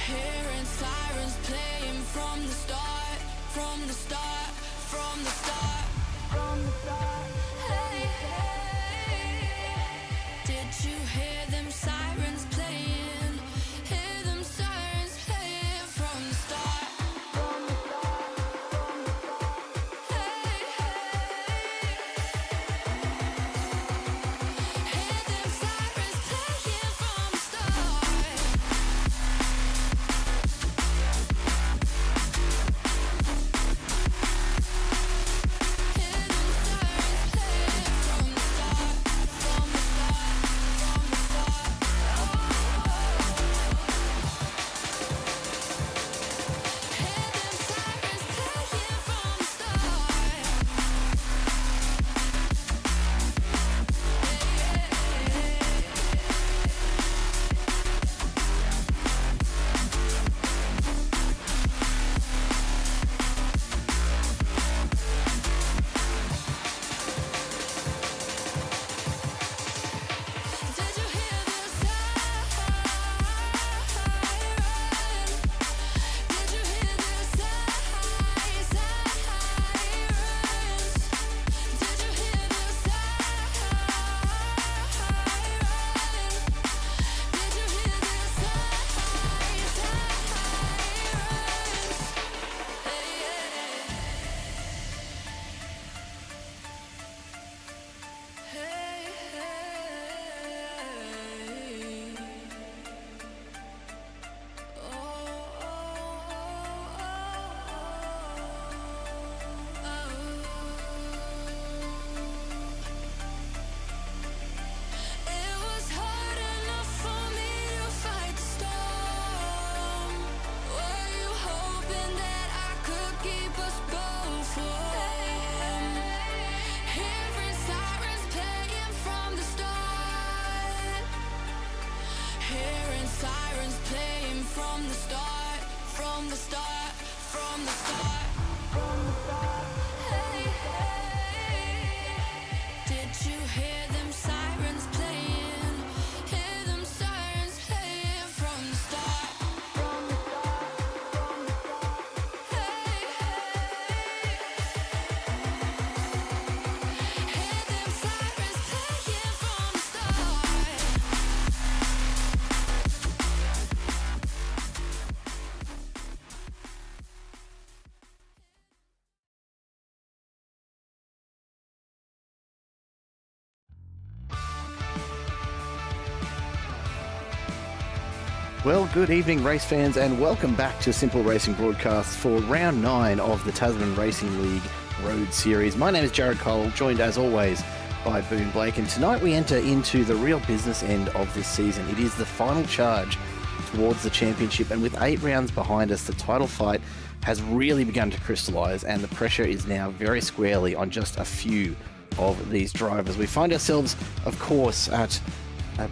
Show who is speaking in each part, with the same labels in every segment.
Speaker 1: Hearing sirens playing from the start, from the start, from the start, from the start. Hey, hey. Did you hear them sirens playing? Hear them sirens playing from the start, from the start, from the start. Hey, hey. Hear them sirens playing from the start.
Speaker 2: Well, good evening, race fans, and welcome back to Simple Racing Broadcasts for round 9 of the Tasman Racing League Road Series. My name is Jared Cole, joined as always by Boone Blake, and tonight we enter into the real business end of this season. It is the final charge towards the championship, and with 8 rounds behind us, the title fight has really begun to crystallise, and the pressure is now very squarely on just a few of these drivers. We find ourselves, of course, at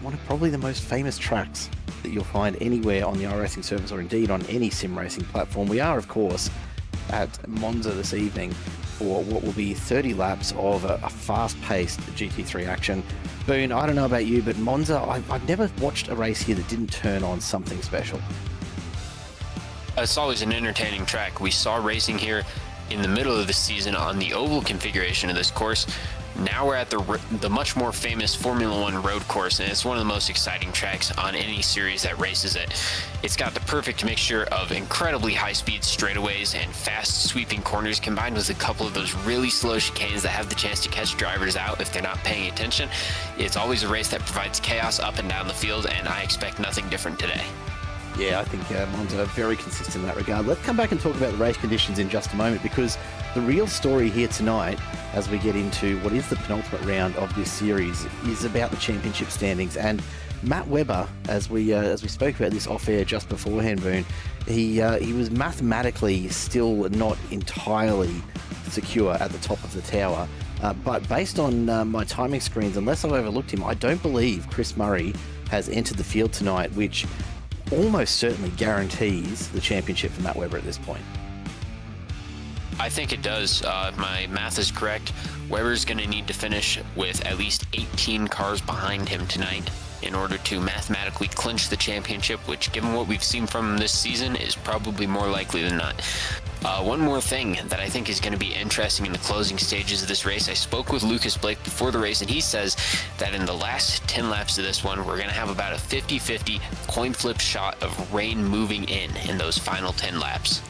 Speaker 2: one of probably the most famous tracks that you'll find anywhere on the iRacing service, or indeed on any sim racing platform. We are, of course, at Monza this evening for what will be 30 laps of a fast-paced GT3 action. Boone, I don't know about you, but Monza, I've never watched a race here that didn't turn on something special.
Speaker 3: It's always an entertaining track. We saw racing here in the middle of the season on the oval configuration of this course. Now we're at the much more famous Formula One road course, and it's one of the most exciting tracks on any series that races it. It's got the perfect mixture of incredibly high-speed straightaways and fast sweeping corners, combined with a couple of those really slow chicanes that have the chance to catch drivers out if they're not paying attention. It's always a race that provides chaos up and down the field, and I expect nothing different today.
Speaker 2: Yeah, I think Monza are very consistent in that regard. Let's come back and talk about the race conditions in just a moment, because the real story here tonight, as we get into what is the penultimate round of this series, is about the championship standings. And Matt Webber, as we spoke about this off air just beforehand, Boone, he was mathematically still not entirely secure at the top of the tower. But based on my timing screens, unless I've overlooked him, I don't believe Chris Murray has entered the field tonight, which almost certainly guarantees the championship for Matt Webber at this point.
Speaker 3: I think it does. If my math is correct, Webber's going to need to finish with at least 18 cars behind him tonight in order to mathematically clinch the championship, which, given what we've seen from him this season, is probably more likely than not. One more thing that I think is going to be interesting in the closing stages of this race. I spoke with Lucas Blake before the race, and he says that in the last 10 laps of this one, we're going to have about a 50-50 coin flip shot of rain moving in those final 10 laps.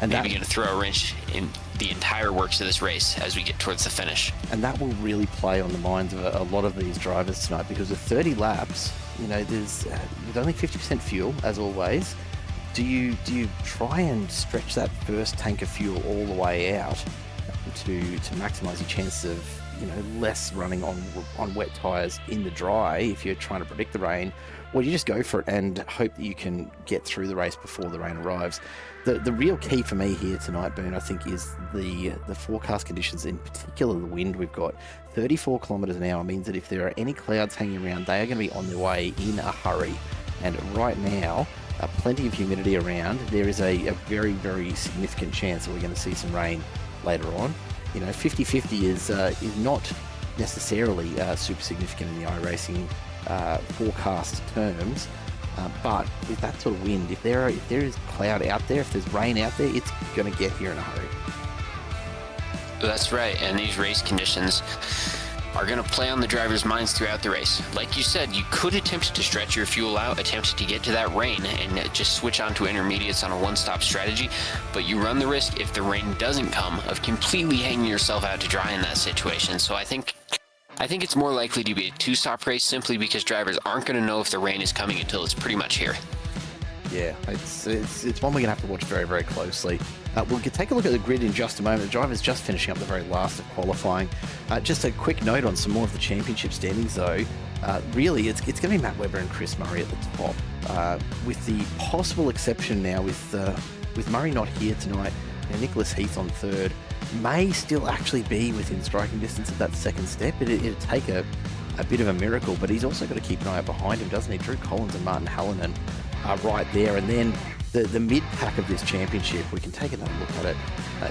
Speaker 3: And maybe going to throw a wrench in the entire works of this race as we get towards the finish.
Speaker 2: And that will really play on the minds of a lot of these drivers tonight, because with 30 laps, there's with only 50% fuel, as always. Do you try and stretch that first tank of fuel all the way out to maximise your chance of less running on wet tyres in the dry if you're trying to predict the rain? Or you just go for it and hope that you can get through the race before the rain arrives? The real key for me here tonight, Boone, I think, is the forecast conditions, in particular the wind. We've got 34 kilometres an hour, means that if there are any clouds hanging around, they are going to be on their way in a hurry. And right now, plenty of humidity around. There is a very, very significant chance that we're going to see some rain later on. 50-50 is not necessarily super significant in the iRacing forecast terms, but with that sort of wind, if there is cloud out there, if there's rain out there, it's going to get here in a hurry.
Speaker 3: That's right, and these race conditions are going to play on the drivers' minds throughout the race. Like you said, you could attempt to stretch your fuel out, attempt to get to that rain, and just switch on to intermediates on a one-stop strategy, but you run the risk, if the rain doesn't come, of completely hanging yourself out to dry in that situation. So I think it's more likely to be a two-stop race, simply because drivers aren't going to know if the rain is coming until it's pretty much here.
Speaker 2: Yeah, it's one we're going to have to watch very, very closely. We'll take a look at the grid in just a moment. The driver's just finishing up the very last of qualifying. Just a quick note on some more of the championship standings, though. Really, it's going to be Matt Webber and Chris Murray at the top, with the possible exception now with Murray not here tonight, and Nicholas Heath on third. May still actually be within striking distance of that second step. It'd take a bit of a miracle, but he's also got to keep an eye out behind him, doesn't he? Drew Collins and Martin Hallinan are right there. And then the mid-pack of this championship, we can take another look at it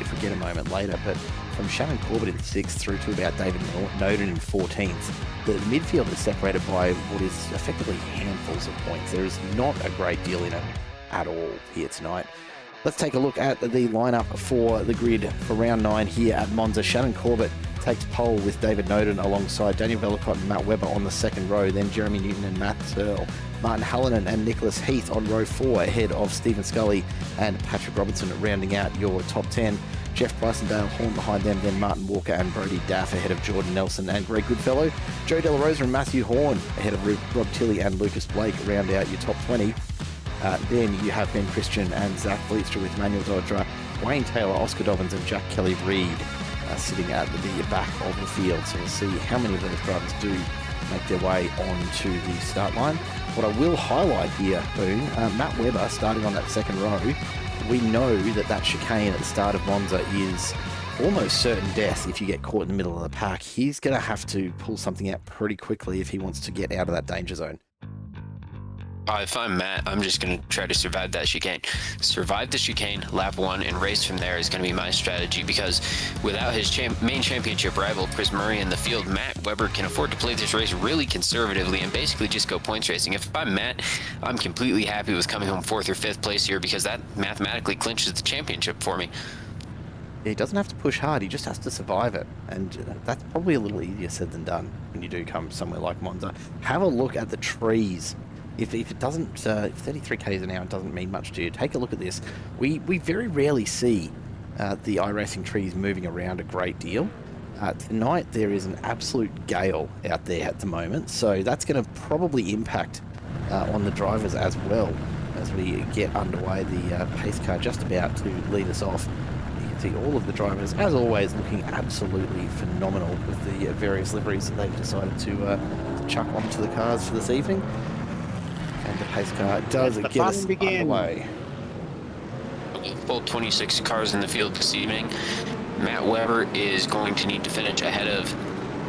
Speaker 2: if we get a moment later, but from Shannon Corbett in 6th through to about David Noden in 14th, the midfield is separated by what is effectively handfuls of points. There is not a great deal in it at all here tonight. Let's take a look at the lineup for the grid for round 9 here at Monza. Shannon Corbett takes pole with David Noden alongside Daniel Vellacott and Matt Webber on the second row, then Jeremy Newton and Matt Searle. Martin Hallinan and Nicholas Heath on row 4 ahead of Stephen Scully and Patrick Robertson, rounding out your top 10. Jeff Brysondale Horn behind them, then Martin Walker and Brody Daff ahead of Jordan Nelson and Greg Goodfellow. Joe De La Rosa and Matthew Horn ahead of Rob Tilley and Lucas Blake round out your top 20. Then you have Ben Christian and Zach Fleetstra with Manuel Dodra, Wayne Taylor, Oscar Dobbins and Jack Kelly-Reid sitting at the back of the field. So we'll see how many of those drivers do make their way onto the start line. What I will highlight here, Boone, Matt Webber starting on that second row. We know that chicane at the start of Monza is almost certain death if you get caught in the middle of the pack. He's going to have to pull something out pretty quickly if he wants to get out of that danger zone.
Speaker 3: If I'm Matt, I'm just going to try to survive that chicane. Survive the chicane, lap 1, and race from there is going to be my strategy, because without his main championship rival, Chris Murray, in the field, Matt Webber can afford to play this race really conservatively and basically just go points racing. If I'm Matt, I'm completely happy with coming home 4th or 5th place here, because that mathematically clinches the championship for me.
Speaker 2: He doesn't have to push hard, he just has to survive it, and that's probably a little easier said than done when you do come somewhere like Monza. Have a look at the trees. If it doesn't, if 33 k's an hour doesn't mean much to you, take a look at this. We very rarely see the iRacing trees moving around a great deal. Tonight there is an absolute gale out there at the moment, so that's going to probably impact on the drivers as well as we get underway. The pace car just about to lead us off. You can see all of the drivers, as always, looking absolutely phenomenal with the various liveries that they've decided to chuck onto the cars for this evening. And the pace car does get us underway.
Speaker 3: Full 26 cars in the field this evening. Matt Webber is going to need to finish ahead of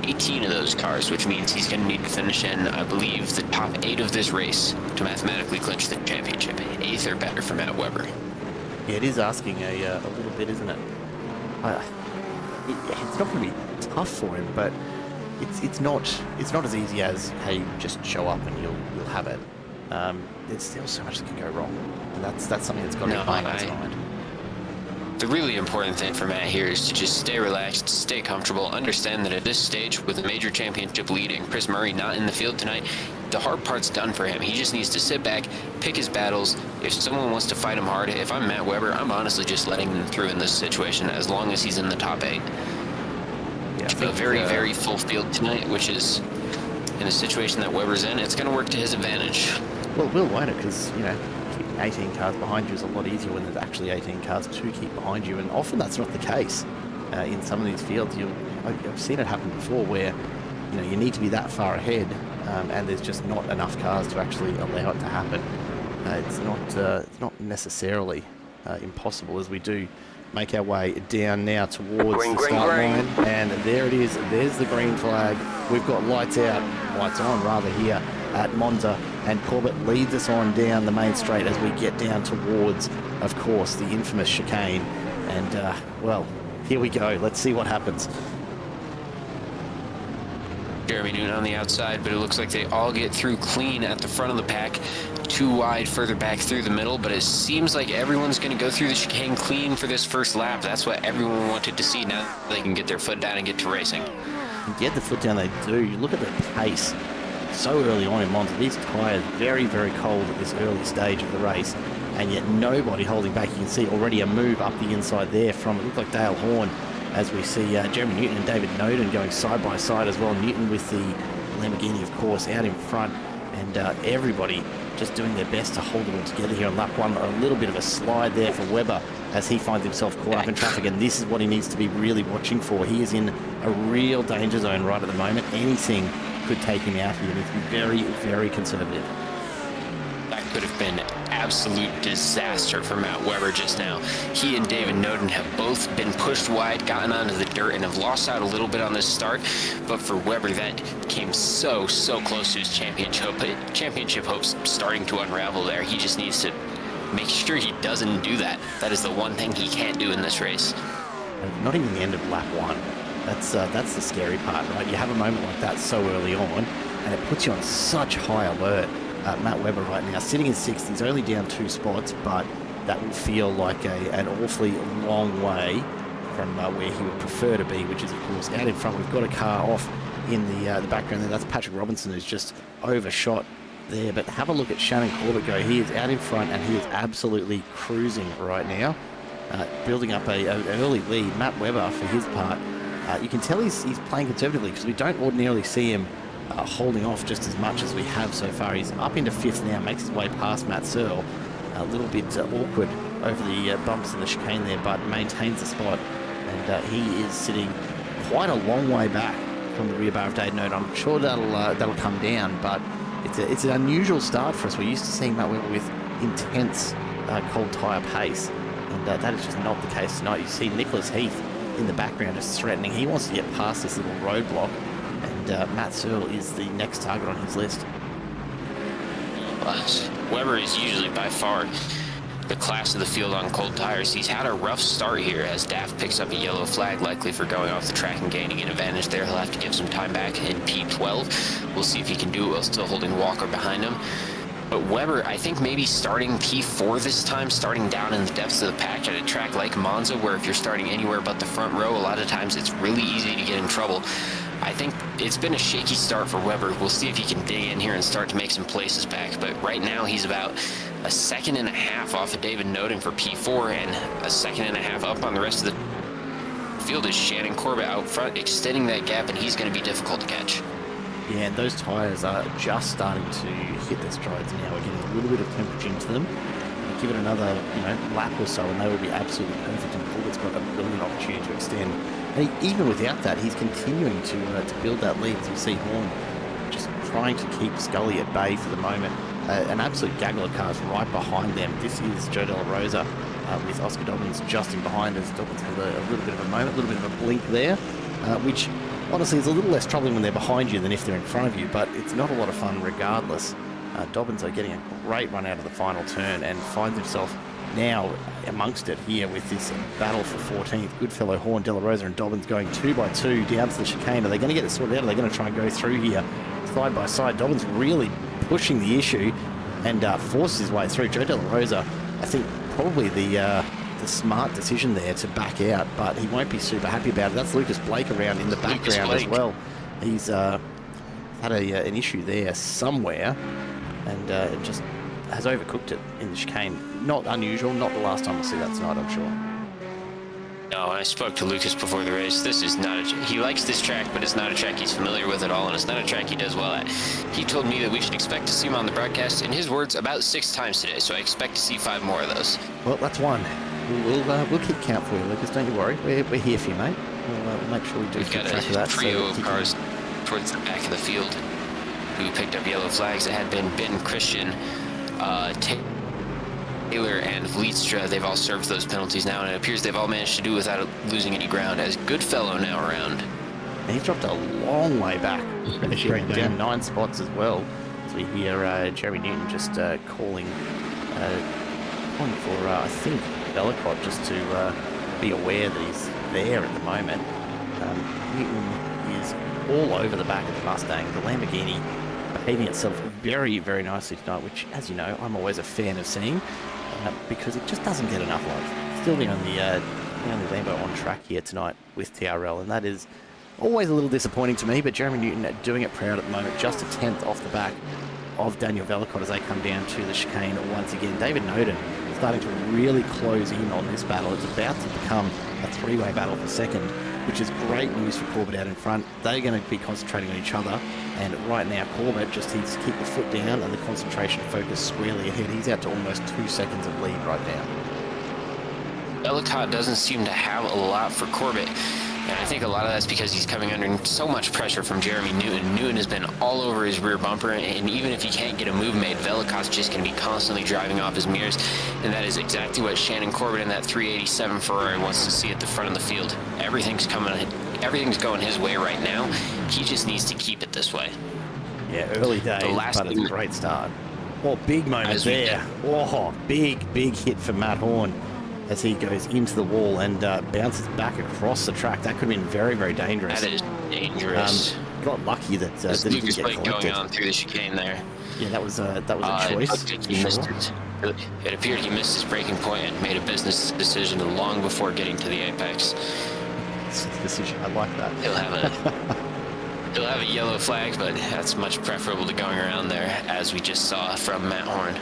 Speaker 3: 18 of those cars, which means he's going to need to finish in, I believe, the top 8 of this race to mathematically clinch the championship. 8th or better for Matt Webber.
Speaker 2: Yeah, it is asking a little bit, isn't it? It's not going to be tough for him, but it's not as easy as, hey, just show up and you'll have it. There's still so much that can go wrong, and that's something that's got to be playing on his mind.
Speaker 3: The really important thing for Matt here is to just stay relaxed, stay comfortable, understand that at this stage, with a major championship lead and Chris Murray not in the field tonight, the hard part's done for him. He just needs to sit back, pick his battles. If someone wants to fight him hard, if I'm Matt Weber, I'm honestly just letting him through in this situation as long as he's in the top 8.
Speaker 2: Yeah,
Speaker 3: a very full field tonight, which is, in a situation that Weber's in, it's going to work to his advantage.
Speaker 2: Well, it will, won't it? Because, keeping 18 cars behind you is a lot easier when there's actually 18 cars to keep behind you, and often that's not the case in some of these fields. I've seen it happen before where, you need to be that far ahead, and there's just not enough cars to actually allow it to happen. It's not necessarily impossible, as we do make our way down now towards the start line, and there it is. There's the green flag. We've got lights on rather here at Monza, and Corbett leads us on down the main straight as we get down towards, of course, the infamous chicane. And well, here we go. Let's see what happens.
Speaker 3: Jeremy Newton on the outside, but it looks like they all get through clean at the front of the pack. Too wide further back through the middle, but it seems like everyone's going to go through the chicane clean for this first lap. That's what everyone wanted to see. Now they can get their foot down and get to racing.
Speaker 2: And get the foot down, they do. You look at the pace so early on in Monza. These tyres very cold at this early stage of the race, and yet nobody holding back. You can see already a move up the inside there from, it looked like Dale Horn, as we see Jeremy Newton and David Noden going side by side as well. Newton with the Lamborghini, of course, out in front, and everybody just doing their best to hold it all together here on lap 1. A little bit of a slide there for Webber as he finds himself caught up in traffic, and this is what he needs to be really watching for. He is in a real danger zone right at the moment. Anything could take him out here. He needs to be very conservative.
Speaker 3: That could have been absolute disaster for Matt Weber just now. He and David Noden have both been pushed wide, gotten onto the dirt, and have lost out a little bit on this start. But for Weber, that came so close to his championship hopes starting to unravel there. He just needs to make sure he doesn't do that. That is the one thing he can't do in this race.
Speaker 2: Not even the end of lap 1. That's the scary part, right? You have a moment like that so early on, and it puts you on such high alert. Matt Weber right now sitting in 6th. He's only down 2 spots, but that will feel like an awfully long way from where he would prefer to be, which is, of course, out in front. We've got a car off in the background there. That's Patrick Robinson, who's just overshot there. But have a look at Shannon Corbett go. He is out in front, and he is absolutely cruising right now, building up an early lead. Matt Weber, for his part, you can tell he's playing conservatively, because we don't ordinarily see him holding off just as much as we have so far. He's up into 5th now, makes his way past Matt Searle. A little bit awkward over the bumps in the chicane there, but maintains the spot. And he is sitting quite a long way back from the rear bar of Dade Note. I'm sure that'll come down, but it's an unusual start for us. We're used to seeing Matt Weber with intense cold tyre pace, and that is just not the case tonight. You see Nicholas Heath in the background just threatening. He wants to get past this little roadblock, and Matt Searle is the next target on his list.
Speaker 3: But Weber is usually by far the class of the field on cold tires. He's had a rough start here as Daff picks up a yellow flag, likely for going off the track and gaining an advantage there. He'll have to give some time back in P12. We'll see if he can do it while still holding Walker behind him. But Weber, I think maybe starting P4 this time, starting down in the depths of the pack at a track like Monza, where if you're starting anywhere but the front row, a lot of times it's really easy to get in trouble. I think it's been a shaky start for Weber. We'll see if he can dig in here and start to make some places back. But right now he's about a 1.5 seconds off of David Noden for P4, and a 1.5 seconds up on the rest of the field is Shannon Corbett out front, extending that gap, and he's going to be difficult to catch.
Speaker 2: Yeah, and those tyres are just starting to hit their strides now. We're getting a little bit of temperature into them. Give it another lap or so, and they will be absolutely perfect. And Corbett's got a brilliant opportunity to extend. And even without that, he's continuing to build that lead. As you see Horn just trying to keep Scully at bay for the moment. An absolute gaggle of cars right behind them. This is Joe Della Rosa with Oscar Dobbins just in behind us. Dobbins has a little bit of a moment, a little bit of a blink there, which honestly is a little less troubling when they're behind you than if they're in front of you, but it's not a lot of fun regardless. Dobbins are getting a great run out of the final turn and finds himself now amongst it here with this battle for 14th. Goodfellow, Horn, De La Rosa and Dobbins going 2 by 2 down to the chicane. Are they going to get it sorted out? Are they going to try and go through here side by side? Dobbins really pushing the issue and forces his way through. Joe De La Rosa, I think probably the smart decision there to back out, but he won't be super happy about it. That's Lucas Blake around in the background as well. He's had an issue there somewhere and just has overcooked it in the chicane. Not unusual, not the last time we'll see that tonight, I'm sure.
Speaker 3: No, I spoke to Lucas before the race. This is not he likes this track, but it's not a track he's familiar with at all, and it's not a track he does well at. He told me that we should expect to see him on the broadcast, in his words, about 6 times today, so I expect to see 5 more of those.
Speaker 2: Well, that's one. We'll keep count for you, Lucas, don't you worry. We're here for you, mate. We'll make sure we do
Speaker 3: We've
Speaker 2: keep
Speaker 3: got
Speaker 2: track of that.
Speaker 3: a trio of cars towards the back of the field who picked up yellow flags. It had been Ben, Christian, Taylor, and Vlietstra. They've all served those penalties now, and it appears they've all managed to do without losing any ground, as Goodfellow now around.
Speaker 2: And he's dropped a long way back. Finishing down 9 spots as well. So we hear Jeremy Newton just calling for, I think, Bellicott just to be aware that he's there at the moment. Newton is all over the back of the Mustang. The Lamborghini behaving itself very, very nicely tonight, which, as you know, I'm always a fan of seeing because it just doesn't get enough love. Still the only Lambo on track here tonight with TRL, and that is always a little disappointing to me, but Jeremy Newton doing it proud at the moment, just a 10th off the back of Daniel Bellicott as they come down to the chicane once again. David Noden starting to really close in on this battle. It's about to become a 3-way battle for second, which is great news for Corbett out in front. They're going to be concentrating on each other, and right now Corbett just needs to keep the foot down and the concentration focus squarely ahead. He's out to almost 2 seconds of lead right now.
Speaker 3: Bellicott doesn't seem to have a lot for Corbett, and I think a lot of that's because he's coming under so much pressure from Jeremy Newton. Newton has been all over his rear bumper, and even if he can't get a move made, Bellicott's just going to be constantly driving off his mirrors, and that is exactly what Shannon Corbett in that 387 Ferrari wants to see at the front of the field. Everything's going his way right now. He just needs to keep it this way.
Speaker 2: Yeah, early days, but it's a great start. Oh, big moment there. Oh, big hit for Matt Horn as he goes into the wall and bounces back across the track. That could have been very, very dangerous.
Speaker 3: That is dangerous.
Speaker 2: Got lucky that he didn't get collected.
Speaker 3: Going on through the chicane there.
Speaker 2: Yeah, that was a choice.
Speaker 3: It appeared he missed his braking point and made a business decision long before getting to the apex.
Speaker 2: Decision, I like that.
Speaker 3: He'll have a yellow flag, but that's much preferable to going around there, as we just saw from Matt Horn.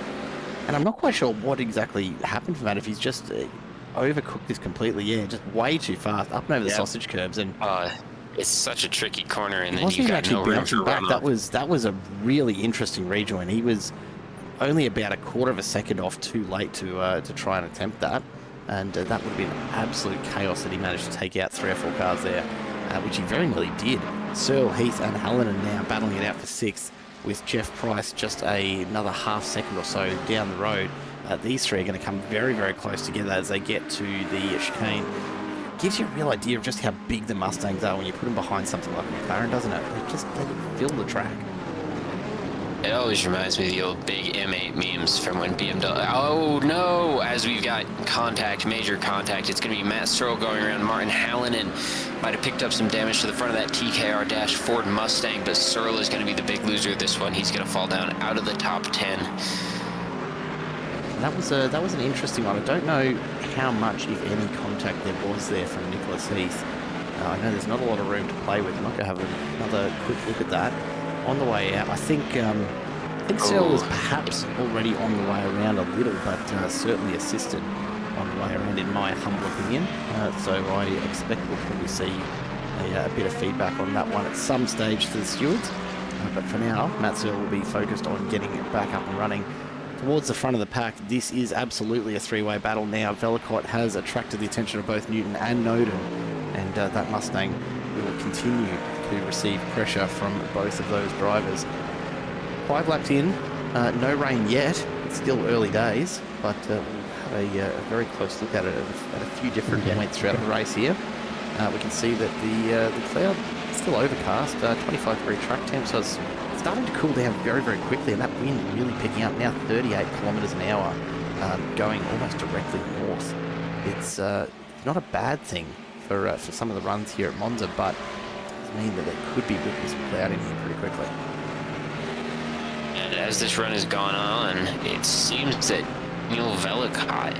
Speaker 2: And I'm not quite sure what exactly happened for Matt, if he's just overcooked this completely. Yeah, just way too fast, up and over the sausage curbs. And
Speaker 3: it's such a tricky corner, and then
Speaker 2: wasn't
Speaker 3: you've got no room to
Speaker 2: back.
Speaker 3: run
Speaker 2: That was a really interesting rejoin. He was only about a quarter of a second off too late to try and attempt that. And that would have been absolute chaos that he managed to take out 3 or 4 cars there, which he very nearly did. Searle, Heath and Hallinan now battling it out for 6th, with Jeff Price just another half second or so down the road. These 3 are going to come very, very close together as they get to the chicane. Gives you a real idea of just how big the Mustangs are when you put them behind something like McLaren, doesn't it? They fill the track.
Speaker 3: It always reminds me of the old big M8 memes from when BMW... Oh, no! As we've got major contact. It's going to be Matt Stroll going around Martin Hallinan. Might have picked up some damage to the front of that TKR- Ford Mustang, but Searle is going to be the big loser of this one. He's going to fall down out of the top 10.
Speaker 2: That was an interesting one. I don't know how much, if any, contact there was there from Nicholas Heath. I know there's not a lot of room to play with. I'm not going to have another quick look at that. On the way out, I think Searle was perhaps already on the way around a little, but certainly assisted on the way around, in my humble opinion. So I expect we'll probably see a bit of feedback on that one at some stage to the stewards. But for now, Matt Searle will be focused on getting it back up and running towards the front of the pack. This is absolutely a 3-way battle now. Bellicott has attracted the attention of both Newton and Noden, and that Mustang will continue to receive pressure from both of those drivers. 5 laps in, no rain yet. It's still early days, but we'll have a very close look at it at a few different points throughout the race here. We can see that the cloud is still overcast, 25-degree track temp, so it's starting to cool down very, very quickly, and that wind really picking up now, 38 kilometres an hour going almost directly north. It's not a bad thing for some of the runs here at Monza, but it means that there could be whipping some cloud in here pretty quickly.
Speaker 3: And as this run has gone on, it seems that Neil Velicott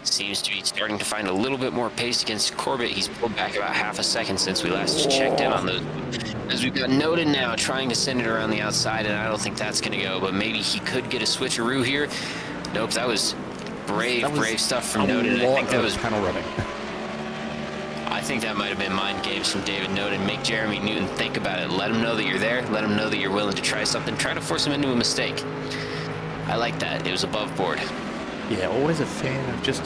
Speaker 3: seems to be starting to find a little bit more pace against Corbett. He's pulled back about half a second since we last checked in on those. As we've got Noden now trying to send it around the outside, and I don't think that's going to go, but maybe he could get a switcheroo here. Nope, that was brave stuff from Noden. I think that was
Speaker 2: panel rubbing.
Speaker 3: I think that might have been mind games from David Noden. Make Jeremy Newton think about it. Let him know that you're there. Let him know that you're willing to try something. Try to force him into a mistake. I like that. It was above board.
Speaker 2: Yeah, always a fan of just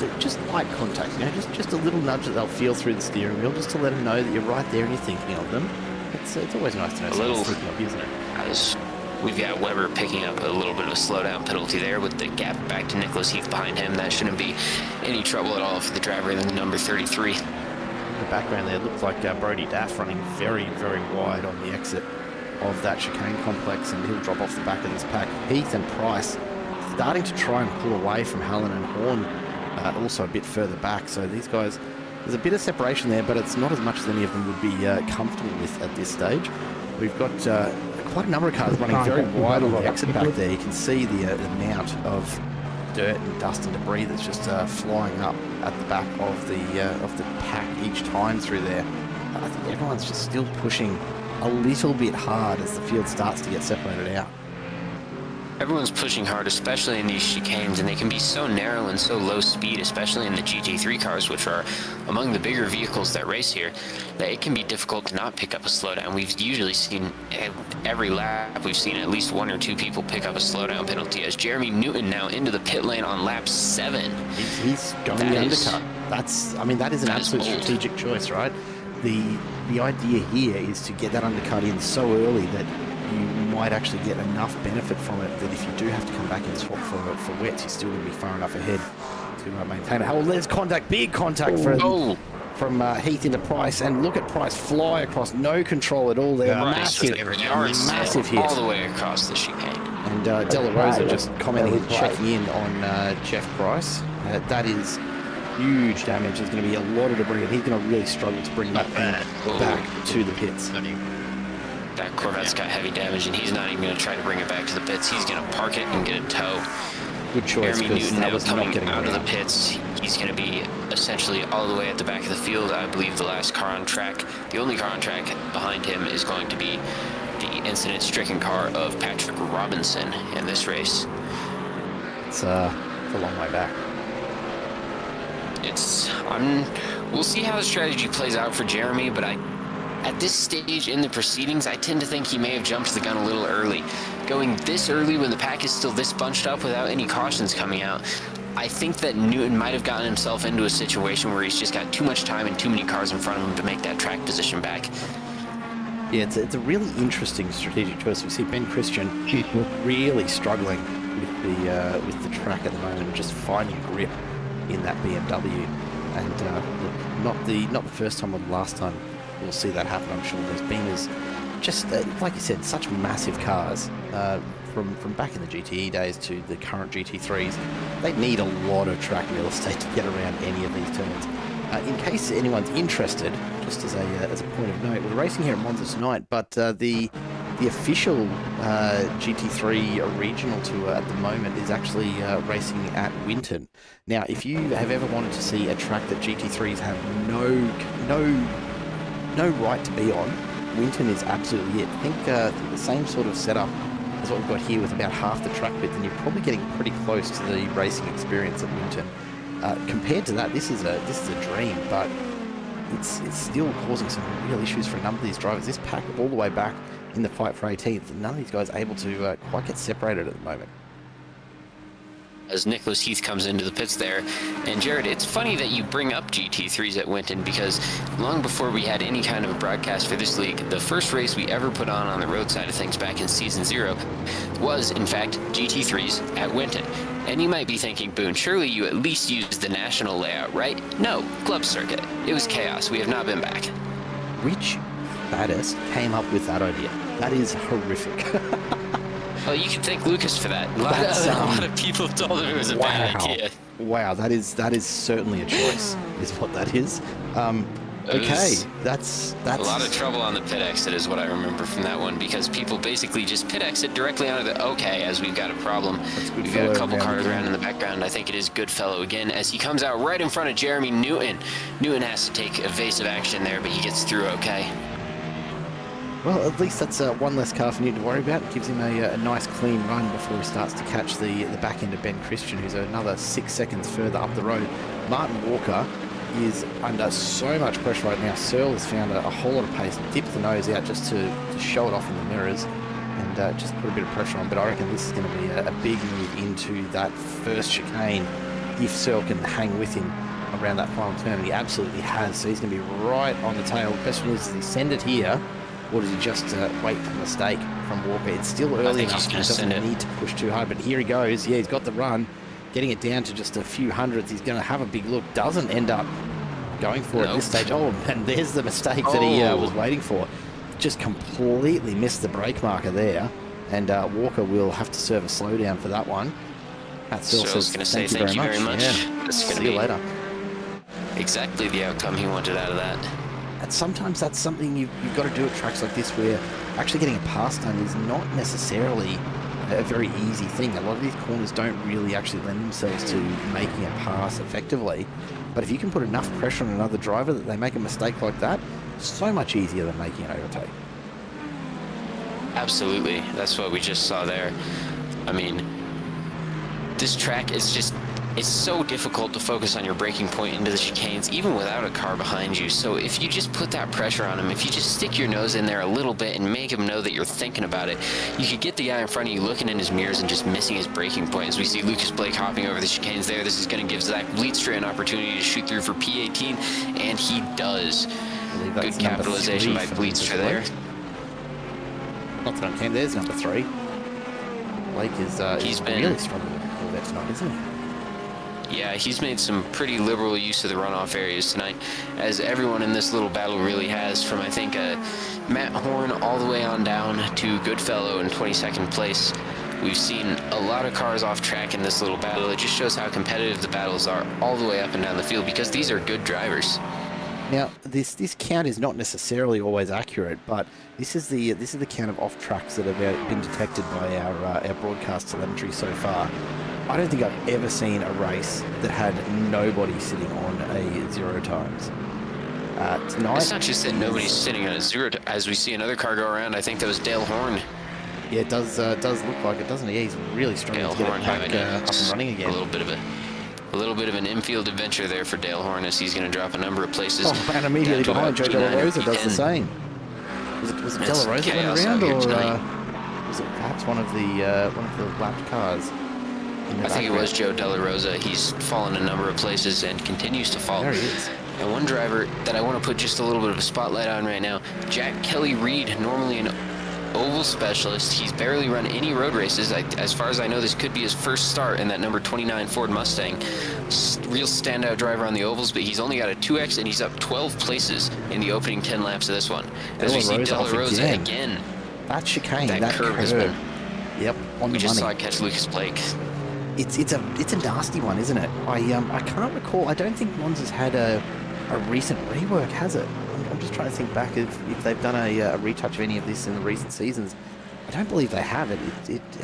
Speaker 2: light contact, just a little nudge that they'll feel through the steering wheel, just to let them know that you're right there and you're thinking of them. It's always nice to know someone's thinking of you, isn't it?
Speaker 3: As we've got Weber picking up a little bit of a slowdown penalty there with the gap back to Nicholas Heath behind him. That shouldn't be any trouble at all for the driver in the number 33.
Speaker 2: In the background there looks like Brody Daff running very, very wide on the exit of that chicane complex, and he'll drop off the back of this pack. Heath and Price starting to try and pull away from Hallen and Horn, also a bit further back. So these guys, there's a bit of separation there, but it's not as much as any of them would be comfortable with at this stage. We've got quite a number of cars running very wide on the exit back there. You can see the amount of dirt and dust and debris that's just flying up at the back of the pack each time through there. I think everyone's just still pushing a little bit hard as the field starts to get separated out.
Speaker 3: Everyone's pushing hard, especially in these chicanes, and they can be so narrow and so low speed, especially in the GT3 cars, which are among the bigger vehicles that race here, that it can be difficult to not pick up a slowdown. We've usually seen every lap, we've seen at least one or two people pick up a slowdown penalty, as Jeremy Newton now into the pit lane on lap 7.
Speaker 2: He's going the undercut. That is an absolute strategic choice, right? The idea here is to get that undercut in so early that you might actually get enough benefit from it that if you do have to come back and swap for wets, you're still going to be far enough ahead to maintain it. Oh, there's contact, big contact from Heath into Price, and look at Price fly across, no control at all there. Massive hit.
Speaker 3: All the way across the chicane.
Speaker 2: And De La Rosa just commenting and checking in on Jeff Price. That is huge damage. There's going to be a lot of debris, and he's going to really struggle to bring that thing back to the pits.
Speaker 3: That Corvette's got heavy damage, and he's not even going to try to bring it back to the pits. He's going to park it and get a tow.
Speaker 2: Good choice.
Speaker 3: Jeremy Newton now coming out of the pits. He's going to be essentially all the way at the back of the field. I believe the last car on track, the only car on track behind him, is going to be the incident-stricken car of Patrick Robinson in this race.
Speaker 2: It's a long way back.
Speaker 3: We'll see how the strategy plays out for Jeremy, but at this stage in the proceedings, I tend to think he may have jumped the gun a little early. Going this early when the pack is still this bunched up without any cautions coming out, I think that Newton might have gotten himself into a situation where he's just got too much time and too many cars in front of him to make that track position back.
Speaker 2: Yeah, it's a really interesting strategic choice. We see Ben Christian really struggling with the track at the moment, just finding grip in that BMW. And not the first time or the last time we'll see that happen. I'm sure there's been just like you said, such massive cars from back in the GTE days to the current GT3s. They need a lot of track real estate to get around any of these turns. In case anyone's interested, just as a point of note, we're racing here at Monza tonight, but the official GT3 regional tour at the moment is actually racing at Winton. Now, if you have ever wanted to see a track that GT3s have no right to be on, Winton is absolutely it. I think the same sort of setup as what we've got here with about half the track width, and you're probably getting pretty close to the racing experience at Winton. Compared to that, this is a dream, but it's still causing some real issues for a number of these drivers. This pack all the way back in the fight for 18th, none of these guys are able to quite get separated at the moment.
Speaker 3: As Nicholas Heath comes into the pits there. And Jared, it's funny that you bring up GT3s at Winton, because long before we had any kind of a broadcast for this league, the first race we ever put on the road side of things back in season 0 was, in fact, GT3s at Winton. And you might be thinking, Boone, surely you at least used the national layout, right? No, club circuit. It was chaos. We have not been back.
Speaker 2: Which baddest came up with that idea? That is horrific.
Speaker 3: Well, you can thank Lucas for that. A lot of people told him it was a
Speaker 2: Wow.
Speaker 3: bad idea.
Speaker 2: Wow, that is certainly a choice, is what that is.
Speaker 3: It
Speaker 2: Okay,
Speaker 3: was
Speaker 2: that's
Speaker 3: a lot of trouble on the pit exit is what I remember from that one, because people basically just pit exit directly onto the okay, as we've got a problem. We've got a couple cars around in the background. I think it is Goodfellow again as he comes out right in front of Jeremy Newton. Newton has to take evasive action there, but he gets through okay.
Speaker 2: Well, at least that's one less car for Newton to worry about. It gives him a nice clean run before he starts to catch the back end of Ben Christian, who's another 6 seconds further up the road. Martin Walker is under so much pressure right now. Searle has found a whole lot of pace, dipped the nose out just to show it off in the mirrors and just put a bit of pressure on. But I reckon this is going to be a big move into that first chicane if Searle can hang with him around that final turn. And he absolutely has, so he's going to be right on the tail. The question is, does he send it here, or does he just wait for a mistake from Walker? It's still early enough. He doesn't need to push too hard, but here he goes. Yeah, he's got the run. Getting it down to just a few hundredths. He's going to have a big look. Doesn't end up going for it at this stage. Oh, and there's the mistake that he was waiting for. Just completely missed the brake marker there. And Walker will have to serve a slowdown for that one. Matt Searle says,
Speaker 3: going to say thank you very much.
Speaker 2: Yeah.
Speaker 3: That's going to
Speaker 2: See you later.
Speaker 3: Exactly the outcome he wanted out of that.
Speaker 2: And sometimes that's something you've got to do at tracks like this, where actually getting a pass done is not necessarily a very easy thing. A lot of these corners don't really actually lend themselves to making a pass effectively. But if you can put enough pressure on another driver that they make a mistake like that, so much easier than making an overtake.
Speaker 3: Absolutely. That's what we just saw there. I mean, this track is just, it's so difficult to focus on your braking point into the chicanes, even without a car behind you. So if you just put that pressure on him, if you just stick your nose in there a little bit and make him know that you're thinking about it, you could get the guy in front of you looking in his mirrors and just missing his braking point. As we see Lucas Blake hopping over the chicanes there, this is going to give Zach Bleedstra an opportunity to shoot through for P18, and he does. Good capitalization by Bleedstra there.
Speaker 2: Not that I'm kidding, there's number 3. Blake is
Speaker 3: he's been
Speaker 2: really struggling with that tonight, isn't he?
Speaker 3: Yeah, he's made some pretty liberal use of the runoff areas tonight, as everyone in this little battle really has, from I think Matt Horn all the way on down to Goodfellow in 22nd place. We've seen a lot of cars off track in this little battle. It just shows how competitive the battles are all the way up and down the field, because these are good drivers.
Speaker 2: Now, this count is not necessarily always accurate, but this is the count of off tracks that have been detected by our broadcast telemetry so far. I don't think I've ever seen a race that had nobody sitting on a 0 times. Tonight,
Speaker 3: it's not just that nobody's sitting on a 0. As we see another car go around, I think that was Dale Horn.
Speaker 2: Yeah, it does look like it, doesn't it? Yeah, he's really struggling to get it back up and running again.
Speaker 3: A little bit of an infield adventure there for Dale Horn, as he's going to drop a number of places.
Speaker 2: Oh, and immediately behind, Joe Della Rosa does the same. Was it Della Rosa that went around, or was it perhaps one of the lapped cars?
Speaker 3: I think it was Joe Della Rosa. He's fallen a number of places and continues to fall.
Speaker 2: There he is.
Speaker 3: And one driver that I want to put just a little bit of a spotlight on right now, Jack Kelly Reed, normally an oval specialist. He's barely run any road races. As far as I know, this could be his first start in that number 29 Ford Mustang. Real standout driver on the ovals, but he's only got a 2X, and he's up 12 places in the opening 10 laps of this one. As we see Della Rosa again.
Speaker 2: That chicane, that
Speaker 3: curve has been...
Speaker 2: Yep, on the money.
Speaker 3: We just saw it catch Lucas Blake.
Speaker 2: It's a nasty one, isn't it? I can't recall. I don't think Monza's had a recent rework, has it? I'm just trying to think back if they've done a retouch of any of this in the recent seasons. I don't believe they have it.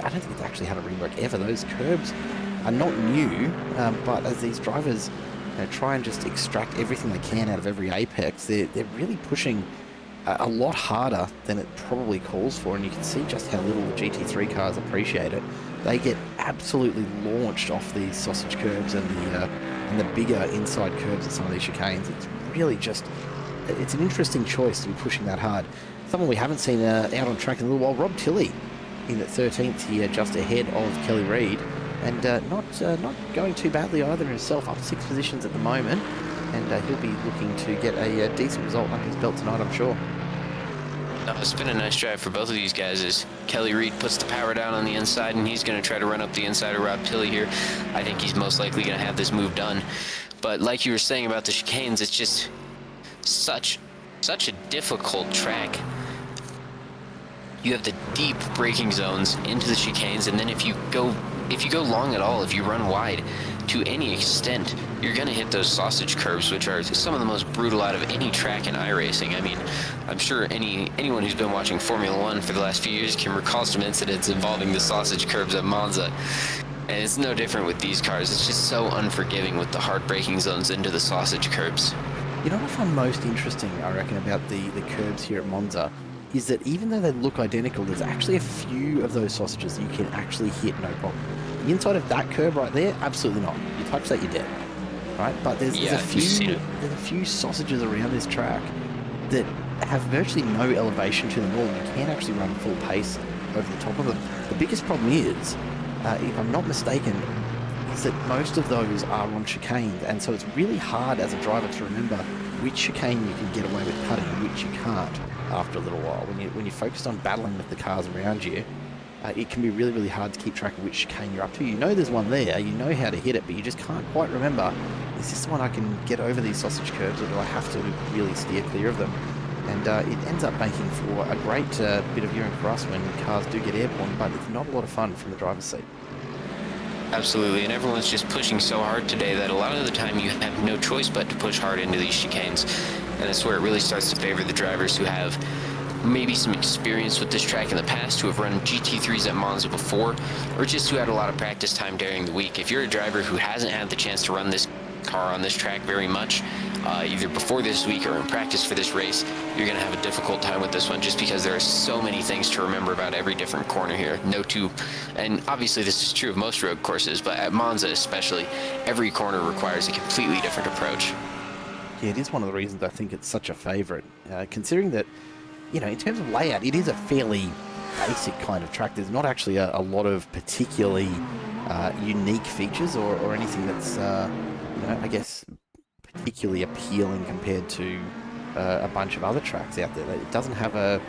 Speaker 2: I don't think it's actually had a rework ever. Those curbs are not new, but as these drivers try and just extract everything they can out of every apex, they're really pushing a lot harder than it probably calls for, and you can see just how little the GT3 cars appreciate it. They get absolutely launched off these sausage curbs and the bigger inside curbs of some of these chicanes. It's really just, it's an interesting choice to be pushing that hard. Someone we haven't seen out on track in a little while, Rob Tilley, in at 13th here, just ahead of Kelly Reid, and not going too badly either himself, up 6 positions at the moment, and he'll be looking to get a decent result under his belt tonight, I'm sure.
Speaker 3: No, it's been a nice drive for both of these guys as Kelly Reid puts the power down on the inside, and he's going to try to run up the inside of Rob Tilley here. I think he's most likely going to have this move done. But like you were saying about the chicanes, it's just such a difficult track. you have the deep braking zones into the chicanes, and then if you go long at all, if you run wide to any extent, you're going to hit those sausage curbs, which are some of the most brutal out of any track in iRacing. I mean, I'm sure anyone who's been watching Formula One for the last few years can recall some incidents involving the sausage curbs at Monza. And it's no different with these cars. It's just so unforgiving with the hard braking zones into the sausage curbs.
Speaker 2: You know what I find most interesting, I reckon, about the curbs here at Monza is that even though they look identical, there's actually a few of those sausages you can actually hit no problem. The inside of that curb right there, absolutely not. You touch that, you're dead. Right? But there's a few sausages around this track that have virtually no elevation to them at all. You can actually run full pace over the top of them. The biggest problem is, if I'm not mistaken, is that most of those are on chicanes, and so it's really hard as a driver to remember which chicane you can get away with cutting and which you can't after a little while. When you're focused on battling with the cars around you, it can be really, really hard to keep track of which chicane you're up to. You know there's one there, you know how to hit it, but you just can't quite remember, is this the one I can get over these sausage curbs, or do I have to really steer clear of them? And it ends up making for a great bit of viewing for us when cars do get airborne, but it's not a lot of fun from the driver's seat.
Speaker 3: Absolutely, and everyone's just pushing so hard today that a lot of the time you have no choice but to push hard into these chicanes. And that's where it really starts to favor the drivers who have maybe some experience with this track in the past, who have run GT3s at Monza before, or just who had a lot of practice time during the week. If you're a driver who hasn't had the chance to run this car on this track very much, either before this week or in practice for this race, you're going to have a difficult time with this one, just because there are so many things to remember about every different corner here. And obviously this is true of most road courses, but at Monza especially, every corner requires a completely different approach.
Speaker 2: Yeah, it is one of the reasons I think it's such a favourite, considering that, you know, in terms of layout, it is a fairly basic kind of track. There's not actually a lot of particularly unique features or anything that's, I guess, particularly appealing compared to a bunch of other tracks out there. It doesn't have a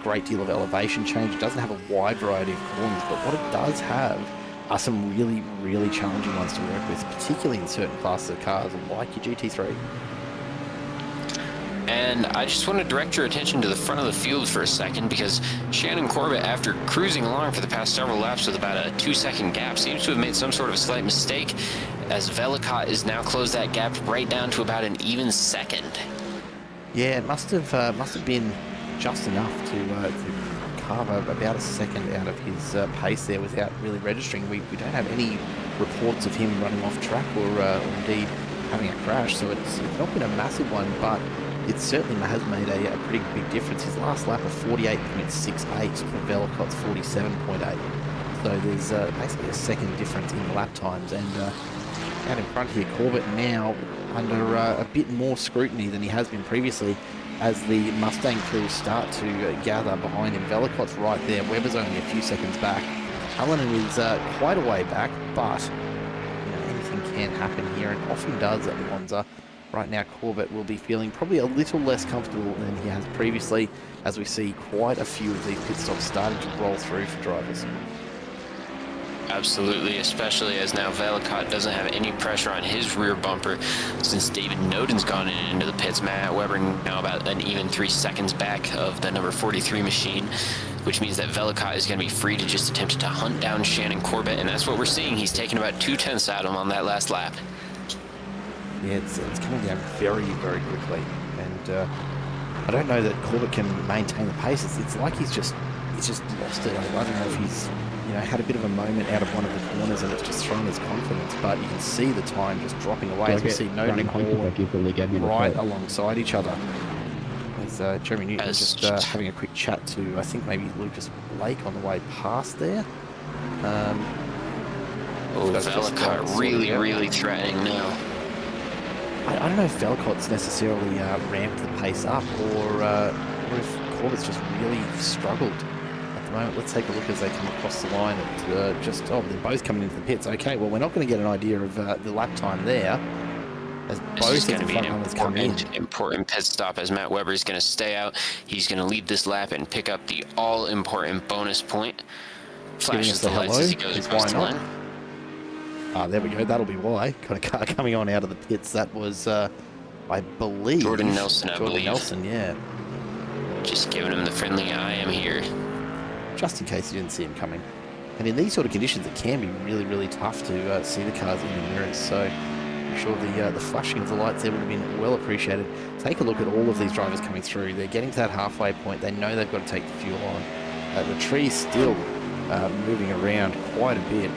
Speaker 2: great deal of elevation change. It doesn't have a wide variety of corners, but what it does have are some really, really challenging ones to work with, particularly in certain classes of cars like your GT3.
Speaker 3: And I just want to direct your attention to the front of the field for a second, because Shannon Corbett, after cruising along for the past several laps with about a 2-second gap, seems to have made some sort of a slight mistake, as Velicott is now closed that gap right down to about an even second.
Speaker 2: Yeah, it must have been just enough to carve about a second out of his pace there without really registering. We don't have any reports of him running off track or indeed having a crash, so it's not been a massive one, but it certainly has made a pretty big difference. His last lap of 48.68 for Velicott's 47.8. So there's basically a second difference in lap times. And out in front here, Corbett now under a bit more scrutiny than he has been previously, as the Mustang crew start to gather behind him. Velicott's right there. Webber's only a few seconds back. Cullinan is quite a way back, but anything can happen here, and often does at Monza. Right now, Corbett will be feeling probably a little less comfortable than he has previously, as we see quite a few of these pit stops starting to roll through for drivers.
Speaker 3: Absolutely, especially as now Velicott doesn't have any pressure on his rear bumper since David Noden's gone into the pits. Matt Webber now about an even 3 seconds back of the number 43 machine, which means that Velicott is going to be free to just attempt to hunt down Shannon Corbett, and that's what we're seeing. He's taking about 2/10 out of him on that last lap.
Speaker 2: Yeah, it's coming down very, very quickly, and I don't know that Corbett can maintain the pace. It's like he's just lost it. I don't know if he's had a bit of a moment out of one of the corners and it's just thrown his confidence, but you can see the time just dropping away as we see Noden and Hall right alongside each other. As Jeremy Newton just having a quick chat to, I think, maybe Lucas Blake on the way past there.
Speaker 3: Velicott really threatening now.
Speaker 2: I don't know if Velicott's necessarily ramped the pace up, or if Corbett's just really struggled at the moment. Let's take a look as they come across the line. They're both coming into the pits. Okay, well, we're not going to get an idea of the lap time there, as both
Speaker 3: is going to be an important pit stop, as Matt Webber is going to stay out. He's going to lead this lap and pick up the all-important bonus point. Flashes the lights as he goes across the line.
Speaker 2: There we go. That'll be why. Got a car coming on out of the pits. That was, I believe,
Speaker 3: Jordan Nelson, I believe.
Speaker 2: Nelson, yeah.
Speaker 3: Just giving him the friendly I am here.
Speaker 2: just in case you didn't see him coming. And in these sort of conditions, it can be really, really tough to see the cars in the mirrors. So I'm sure the flashing of the lights there would have been well appreciated. Take a look at all of these drivers coming through. They're getting to that halfway point. They know they've got to take the fuel on. The tree's still moving around quite a bit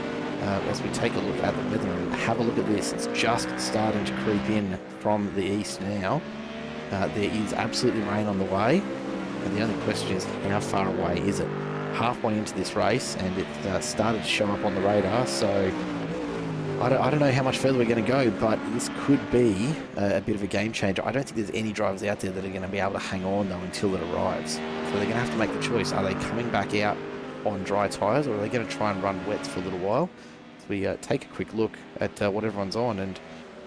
Speaker 2: as we take a look at the weather and have a look at this. It's just starting to creep in from the east now. There is absolutely rain on the way. And the only question is, how far away is it? Halfway into this race, and it started to show up on the radar, so I don't know how much further we're going to go, but this could be a bit of a game changer. I don't think there's any drivers out there that are going to be able to hang on, though, until it arrives. So they're going to have to make the choice. Are they coming back out on dry tyres, or are they going to try and run wets for a little while? So we take a quick look at what everyone's on, and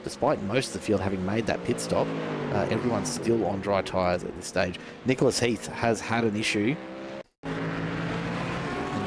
Speaker 2: despite most of the field having made that pit stop, everyone's still on dry tyres at this stage. Nicholas Heath has had an issue.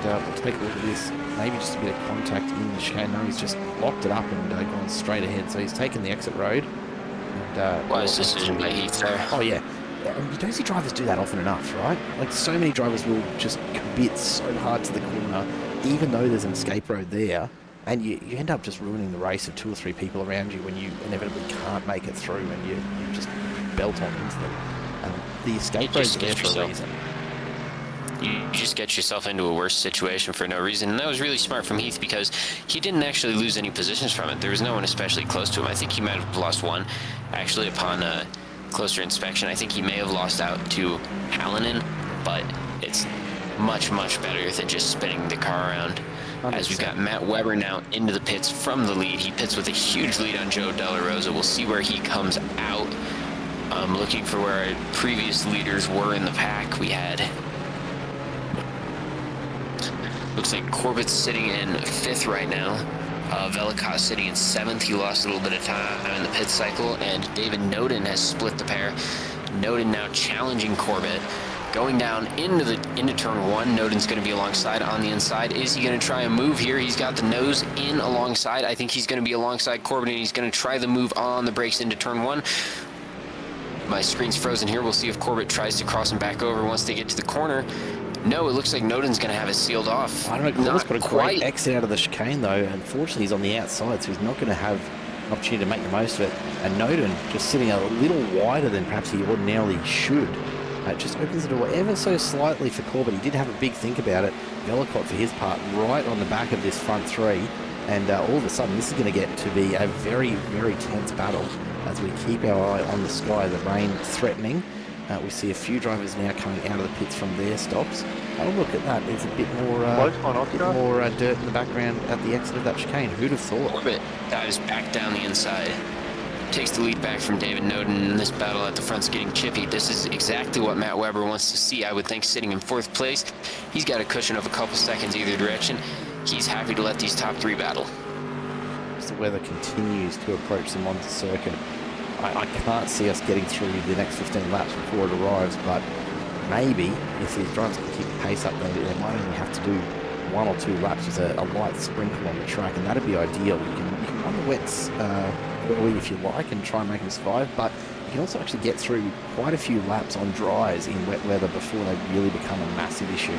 Speaker 2: And we'll take a look at this. Maybe just a bit of contact in the chicane. No, he's just locked it up and gone straight ahead. So he's taken the exit road. And,
Speaker 3: Wise decision by Heath there.
Speaker 2: Oh, yeah. And you don't see drivers do that often enough, right? Like, so many drivers will just commit so hard to the corner, even though there's an escape road there. And you end up just ruining the race of 2 or 3 people around you when you inevitably can't make it through and you just belt on into them. The escape road's there for a reason.
Speaker 3: You just get yourself into a worse situation for no reason. And that was really smart from Heath because he didn't actually lose any positions from it. There was no one especially close to him. I think he might have lost one, actually, upon closer inspection. I think he may have lost out to Hallinan, but it's much, much better than just spinning the car around. 100%. As we've got Matt Weber now into the pits from the lead. He pits with a huge lead on Joe Della Rosa. We'll see where he comes out. Looking for where our previous leaders were in the pack. We had... Looks like Corbett's sitting in 5th right now. Velicott sitting in 7th. He lost a little bit of time in the pit cycle. And David Noden has split the pair. Noden now challenging Corbett. Going down into turn 1. Noden's going to be alongside on the inside. Is he going to try a move here? He's got the nose in alongside. I think he's going to be alongside Corbett, and he's going to try the move on the brakes into turn 1. My screen's frozen here. We'll see if Corbett tries to cross him back over once they get to the corner. No, it looks like Noden's going to have it sealed off.
Speaker 2: I don't know, Corbett's got a great exit out of the chicane, though. Unfortunately, he's on the outside, so he's not going to have an opportunity to make the most of it. And Noden just sitting a little wider than perhaps he ordinarily should. Just opens the door ever so slightly for Corbett. He did have a big think about it. Velicott, for his part, right on the back of this front 3. And all of a sudden, this is going to get to be a very, very tense battle as we keep our eye on the sky, the rain threatening. We see a few drivers now coming out of the pits from their stops. Oh, look at that. There's a bit more dirt in the background at the exit of that chicane. Who'd have thought?
Speaker 3: Corbett dives back down the inside. Takes the lead back from David Noden, and this battle at the front's getting chippy. This is exactly what Matt Weber wants to see, I would think, sitting in 4th place. He's got a cushion of a couple seconds either direction. He's happy to let these top 3 battle.
Speaker 2: As the weather continues to approach the Monza circuit, I can't see us getting through the next 15 laps before it arrives, but maybe if these drivers can keep the pace up, they might only have to do 1 or 2 laps with a light sprinkle on the track, and that'd be ideal. You can run the wets early if you like and try and make them survive, but you can also actually get through quite a few laps on dries in wet weather before they really become a massive issue.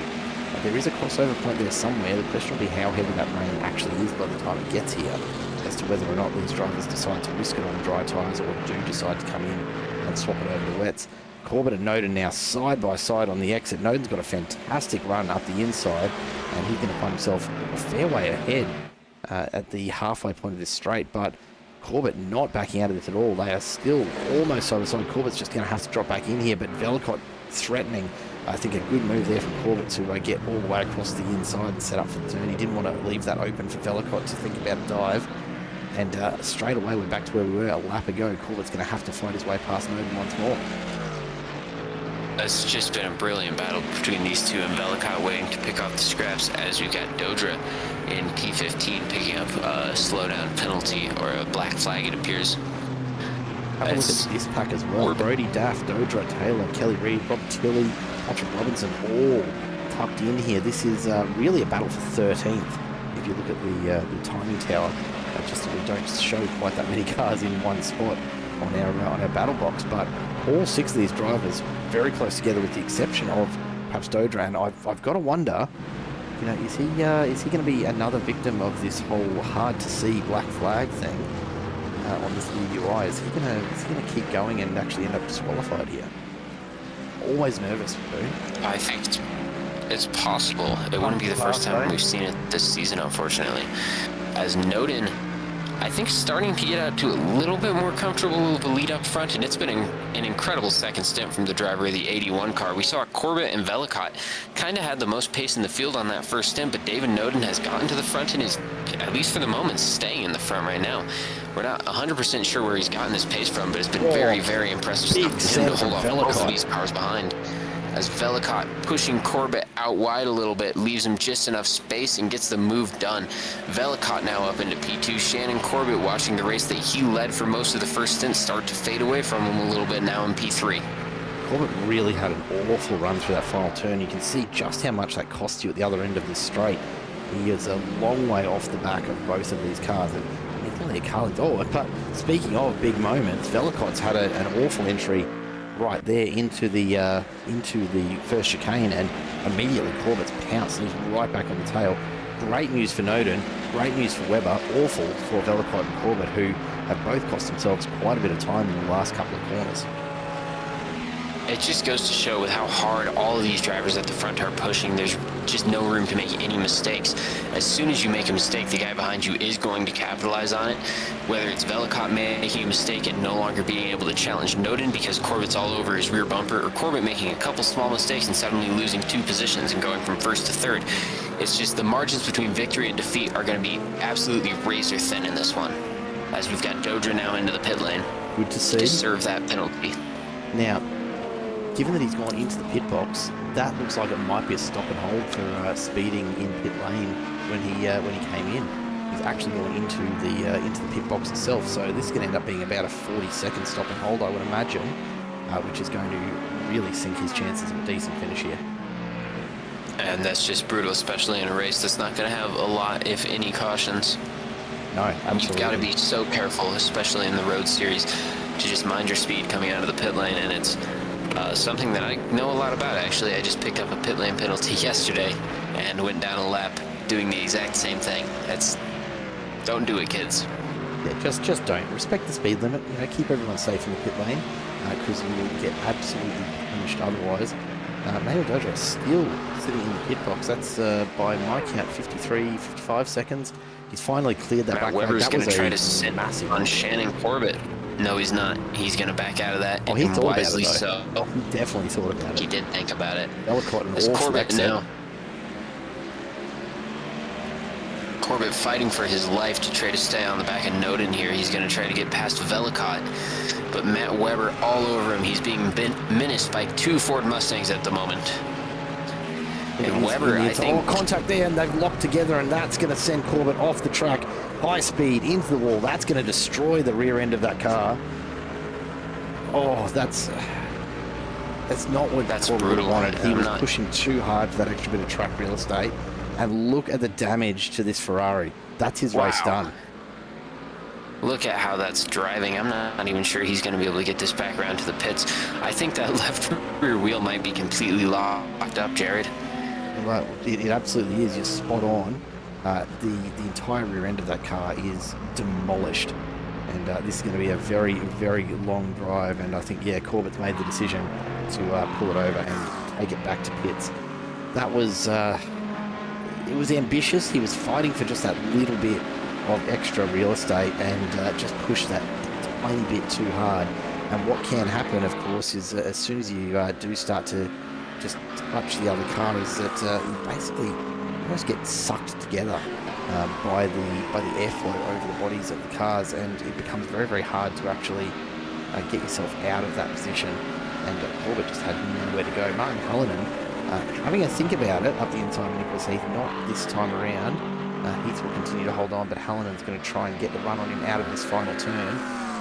Speaker 2: There is a crossover point there somewhere. The question will be how heavy that rain actually is by the time it gets here, as to whether or not these drivers decide to risk it on dry tyres or do decide to come in and swap it over to wets. Corbett and Noden now side by side on the exit. Noden's got a fantastic run up the inside, and he's going to find himself a fair way ahead at the halfway point of this straight, but Corbett not backing out of this at all. They are still almost side by side. Corbett's just going to have to drop back in here, but Velicott threatening. I think a good move there from Corbett to get all the way across the inside and set up for the turn. He didn't want to leave that open for Velicott to think about a dive. And straight away we're back to where we were a lap ago. Corbett's going to have to fight his way past Noden once more.
Speaker 3: It's just been a brilliant battle between these two, and Velicott waiting to pick off the scraps as we've got Dodra in P15 picking up a slowdown penalty, or a black flag it appears.
Speaker 2: Have a look at this pack as well. Brody Daff, Dodra, Taylor, Kelly Reid, Rob Tilley, Patrick Robinson, all tucked in here. This is really a battle for 13th. If you look at the timing tower, just that we don't show quite that many cars in one spot on our battle box, but all 6 of these drivers very close together, with the exception of perhaps Dodra, and I've got to wonder, is he going to be another victim of this whole hard to see black flag thing on this new UI? Is he going to keep going and actually end up disqualified here? Always nervous, Boo.
Speaker 3: I think it's possible. It wouldn't be the first time we've seen it this season, unfortunately. As Noden, I think, starting to get out to a little bit more comfortable of a lead up front, and it's been an incredible second stint from the driver of the 81 car. We saw Corbett and Velicott kind of had the most pace in the field on that first stint, but David Noden has gotten to the front and is, at least for the moment, staying in the front right now. We're not 100% sure where he's gotten this pace from, but it's been very, very impressive stuff for him to hold off both of these cars behind. As Velicott pushing Corbett out wide a little bit, leaves him just enough space and gets the move done. Velicott now up into P2. Shannon Corbett, watching the race that he led for most of the first stint, start to fade away from him a little bit now in P3.
Speaker 2: Corbett really had an awful run through that final turn. You can see just how much that cost you at the other end of this straight. He is a long way off the back of both of these cars. And but speaking of big moments, Velicott's had an awful entry right there into the first chicane, and immediately Corbett's pounced and he's right back on the tail. Great news for Noden, great news for Webber, awful for Velicott and Corbett, who have both cost themselves quite a bit of time in the last couple of corners.
Speaker 3: It just goes to show with how hard all of these drivers at the front are pushing. There's just no room to make any mistakes. As soon as you make a mistake, the guy behind you is going to capitalize on it. Whether it's Velicott making a mistake and no longer being able to challenge Noden because Corbett's all over his rear bumper, or Corbett making a couple small mistakes and suddenly losing 2 positions and going from first to third. It's just the margins between victory and defeat are going to be absolutely razor thin in this one. As we've got Dodra now into the pit lane.
Speaker 2: Good to see.
Speaker 3: To serve that penalty.
Speaker 2: Now, given that he's gone into the pit box, that looks like it might be a stop and hold for speeding in pit lane when he came in. He's actually going into the pit box itself, so this is going to end up being about a 40-second stop and hold, I would imagine, which is going to really sink his chances of a decent finish here.
Speaker 3: And that's just brutal, especially in a race that's not going to have a lot, if any, cautions.
Speaker 2: No, absolutely.
Speaker 3: You've got to be so careful, especially in the road series, to just mind your speed coming out of the pit lane, and it's something that I know a lot about, actually. I just picked up a pit lane penalty yesterday and went down a lap doing the exact same thing. Don't do it, kids.
Speaker 2: Yeah, just don't. Respect the speed limit. Keep everyone safe in the pit lane, because you will get absolutely punished otherwise. Manuel Dodra still sitting in the pit box. That's, by my count, 55 seconds. He's finally cleared that back.
Speaker 3: Webber's going to try to
Speaker 2: sit
Speaker 3: massive on Shannon Corbett. No, he's not. He's going to back out of that.
Speaker 2: Oh, he thought
Speaker 3: wisely
Speaker 2: about it,
Speaker 3: so.
Speaker 2: He definitely thought about it.
Speaker 3: He did think about it.
Speaker 2: As
Speaker 3: Corbett now. Corbett fighting for his life to try to stay on the back of Noden here. He's going to try to get past Velicott, but Matt Webber all over him. He's being menaced by 2 Ford Mustangs at the moment. And Webber, I think...
Speaker 2: contact there, and they've locked together, and that's going to send Corbett off the track. High speed into the wall. That's going to destroy the rear end of that car. Oh, that's not what Corbett wanted. He was pushing too hard for that extra bit of track real estate. And look at the damage to this Ferrari. That's his race done.
Speaker 3: Look at how that's driving. I'm not even sure he's going to be able to get this back around to the pits. I think that left rear wheel might be completely locked up, Jared.
Speaker 2: Well, it absolutely is. You're spot on. The entire rear end of that car is demolished. And this is going to be a very, very long drive. And I think, Corbett's made the decision to pull it over and take it back to pits. That was... it was ambitious. He was fighting for just that little bit of extra real estate and just pushed that tiny bit too hard. And what can happen, of course, is as soon as you do start to just touch the other car, is that you basically almost get sucked together by the airflow over the bodies of the cars, and it becomes very, very hard to actually get yourself out of that position. And Corbett just had nowhere to go. Martin Hallinan, having a think about it up the inside of Nicholas Heath, not this time around. Heath will continue to hold on, but Hallinan's going to try and get the run on him out of this final turn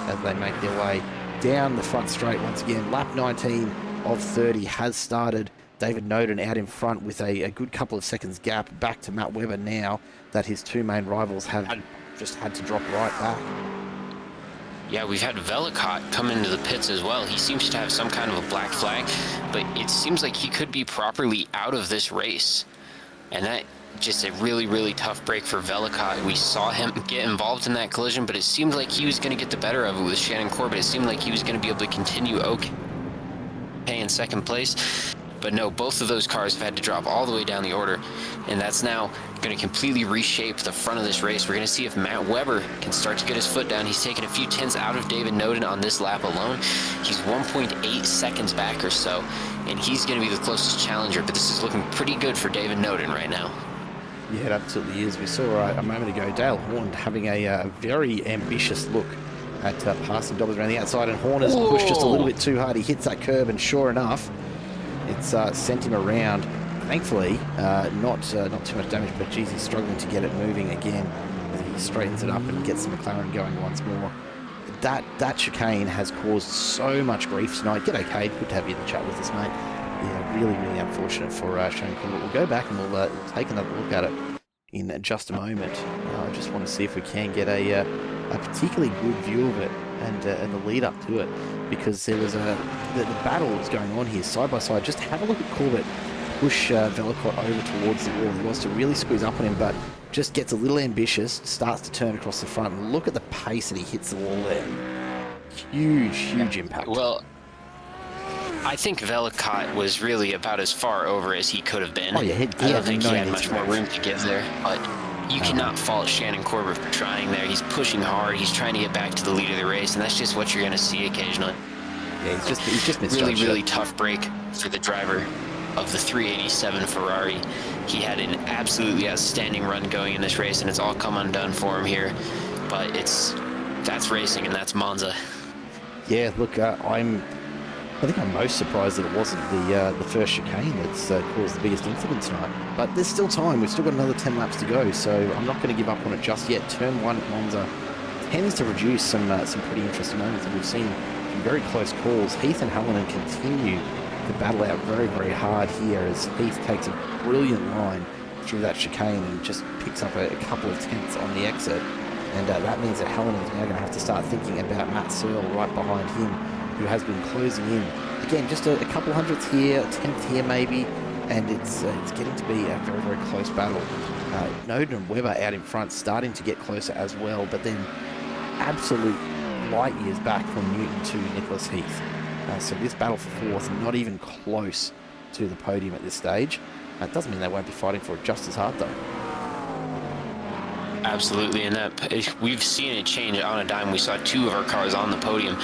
Speaker 2: as they make their way down the front straight once again. Lap 19 of 30 has started. David Noden out in front with a good couple of seconds gap back to Matt Webber now that his 2 main rivals have just had to drop right back.
Speaker 3: Yeah, we've had Velicott come into the pits as well. He seems to have some kind of a black flag, but it seems like he could be properly out of this race. And that just a really, really tough break for Velicott. We saw him get involved in that collision, but it seemed like he was going to get the better of it with Shannon Corbett. It seemed like he was going to be able to continue okay in second place. But no, both of those cars have had to drop all the way down the order, and that's now going to completely reshape the front of this race. We're going to see if Matt Weber can start to get his foot down. He's taken a few tenths out of David Noden on this lap alone. He's 1.8 seconds back or so, and he's going to be the closest challenger, but this is looking pretty good for David Noden right now.
Speaker 2: Yeah, it absolutely is. We saw a moment ago Dale Horn having a very ambitious look at passing Dobbs around the outside, and Horn has pushed just a little bit too hard. He hits that curb, and sure enough, it's sent him around. Thankfully, not too much damage, but geez, he's struggling to get it moving again as he straightens it up and gets the McLaren going once more. That chicane has caused so much grief tonight. G'day, Cade. Good to have you in the chat with us, mate. Yeah, really, really unfortunate for Shane Corbett. We'll go back and we'll take another look at it in just a moment. I just want to see if we can get a particularly good view of it and the lead up to it, because there was the battle was going on here side by side. Just have a look at Corbett push Velicott over towards the wall. He wants to really squeeze up on him, but just gets a little ambitious, starts to turn across the front. And look at the pace that he hits the wall there. Huge impact.
Speaker 3: Well, I think Velicott was really about as far over as he could have been.
Speaker 2: Oh, yeah,
Speaker 3: I don't think he had much more room to give there, but you cannot fault Shannon Corbett for trying there. He's pushing hard. He's trying to get back to the lead of the race, and that's just what you're going to see occasionally.
Speaker 2: Yeah, he's just misjudged.
Speaker 3: Really tough break for the driver of the 387 Ferrari. He had an absolutely outstanding run going in this race, and it's all come undone for him here. But that's racing, and that's Monza.
Speaker 2: Yeah, look, I think I'm most surprised that it wasn't the first chicane that's caused the biggest incident tonight. But there's still time. We've still got another 10 laps to go, so I'm not going to give up on it just yet. Turn 1 at Monza tends to produce some pretty interesting moments, and we've seen some very close calls. Heath and Hallinan continue to battle out very, very hard here as Heath takes a brilliant line through that chicane and just picks up a couple of tenths on the exit. And that means that Hallinan's now going to have to start thinking about Matt Searle right behind him, who has been closing in. Again, just a couple hundredths here, a tenth here maybe, and it's getting to be a very, very close battle. Noden and Webber out in front, starting to get closer as well, but then absolute light years back from Newton to Nicholas Heath. So this battle for fourth, not even close to the podium at this stage. That doesn't mean they won't be fighting for it just as hard though.
Speaker 3: Absolutely, and that we've seen it change on a dime. We saw two of our cars on the podium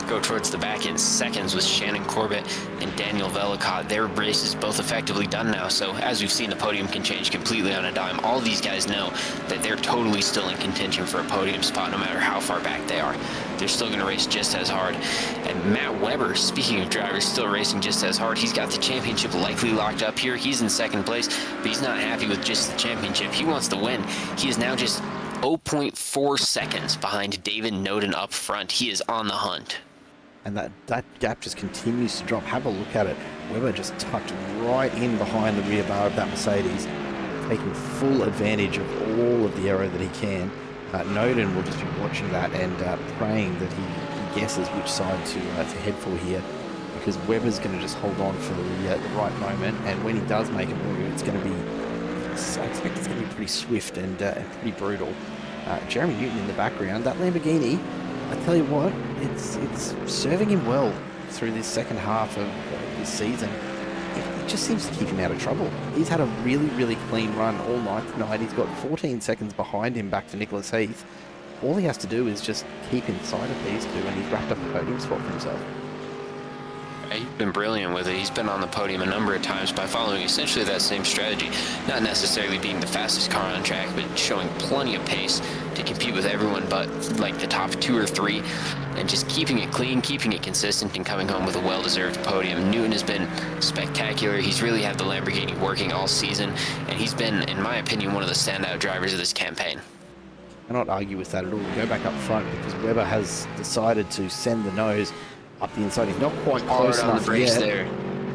Speaker 3: go towards the back in seconds with Shannon Corbett and Daniel Velicott. Their race is both effectively done now, so as we've seen, the podium can change completely on a dime. All these guys know that they're totally still in contention for a podium spot no matter how far back they are. They're still going to race just as hard. And Matt Weber, speaking of drivers, still racing just as hard. He's got the championship likely locked up here. He's in second place, but he's not happy with just the championship. He wants to win. He is now just 0.4 seconds behind David Noden up front. He is on the hunt.
Speaker 2: And that gap just continues to drop. Have a look at it. Webber just tucked right in behind the rear bar of that Mercedes, taking full advantage of all of the aero that he can. Noden will just be watching that and praying that he guesses which side to head for here, because Webber's going to just hold on for the right moment, and when he does make a move, it's going to be, I expect it's going to be pretty swift and pretty brutal. Jeremy Newton in the background, that Lamborghini, I tell you what, it's serving him well through this second half of this season. It just seems to keep him out of trouble. He's had a really, really clean run all night tonight. He's got 14 seconds behind him back to Nicholas Heath. All he has to do is just keep inside of these two, and he's wrapped up a podium spot for himself.
Speaker 3: He's been brilliant with it. He's been on the podium a number of times by following essentially that same strategy. Not necessarily being the fastest car on track, but showing plenty of pace to compete with everyone but like the top two or three, and just keeping it clean, keeping it consistent, and coming home with a well-deserved podium. Newton has been spectacular. He's really had the Lamborghini working all season, and he's been, in my opinion, one of the standout drivers of this campaign.
Speaker 2: I cannot argue with that at all. We go back up front because Webber has decided to send the nose up the inside. He's not quite close enough yet.
Speaker 3: There.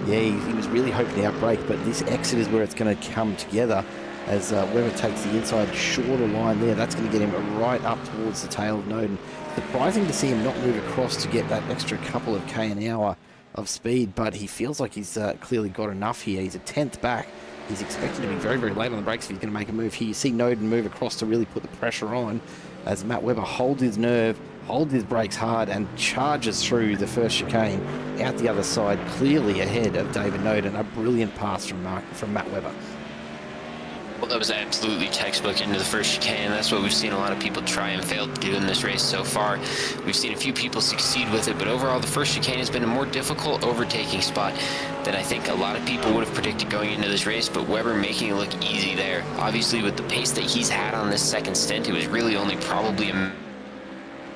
Speaker 2: Yeah, he was really hoping to outbrake, but this exit is where it's going to come together. as Webber takes the inside shorter line there. That's going to get him right up towards the tail of Noden. Surprising to see him not move across to get that extra couple of K an hour of speed, but he feels like he's clearly got enough here. He's a 10th back. He's expected to be very, very late on the brakes if he's going to make a move here. You see Noden move across to really put the pressure on as Matt Webber holds his nerve, holds his brakes hard, and charges through the first chicane out the other side, clearly ahead of David Noden. A brilliant pass from Matt Webber.
Speaker 3: Well, that was absolutely textbook into the first chicane. That's what we've seen a lot of people try and fail to do in this race so far. We've seen a few people succeed with it, but overall the first chicane has been a more difficult overtaking spot than I think a lot of people would have predicted going into this race, but Webber making it look easy there. Obviously, with the pace that he's had on this second stint, it was really only probably a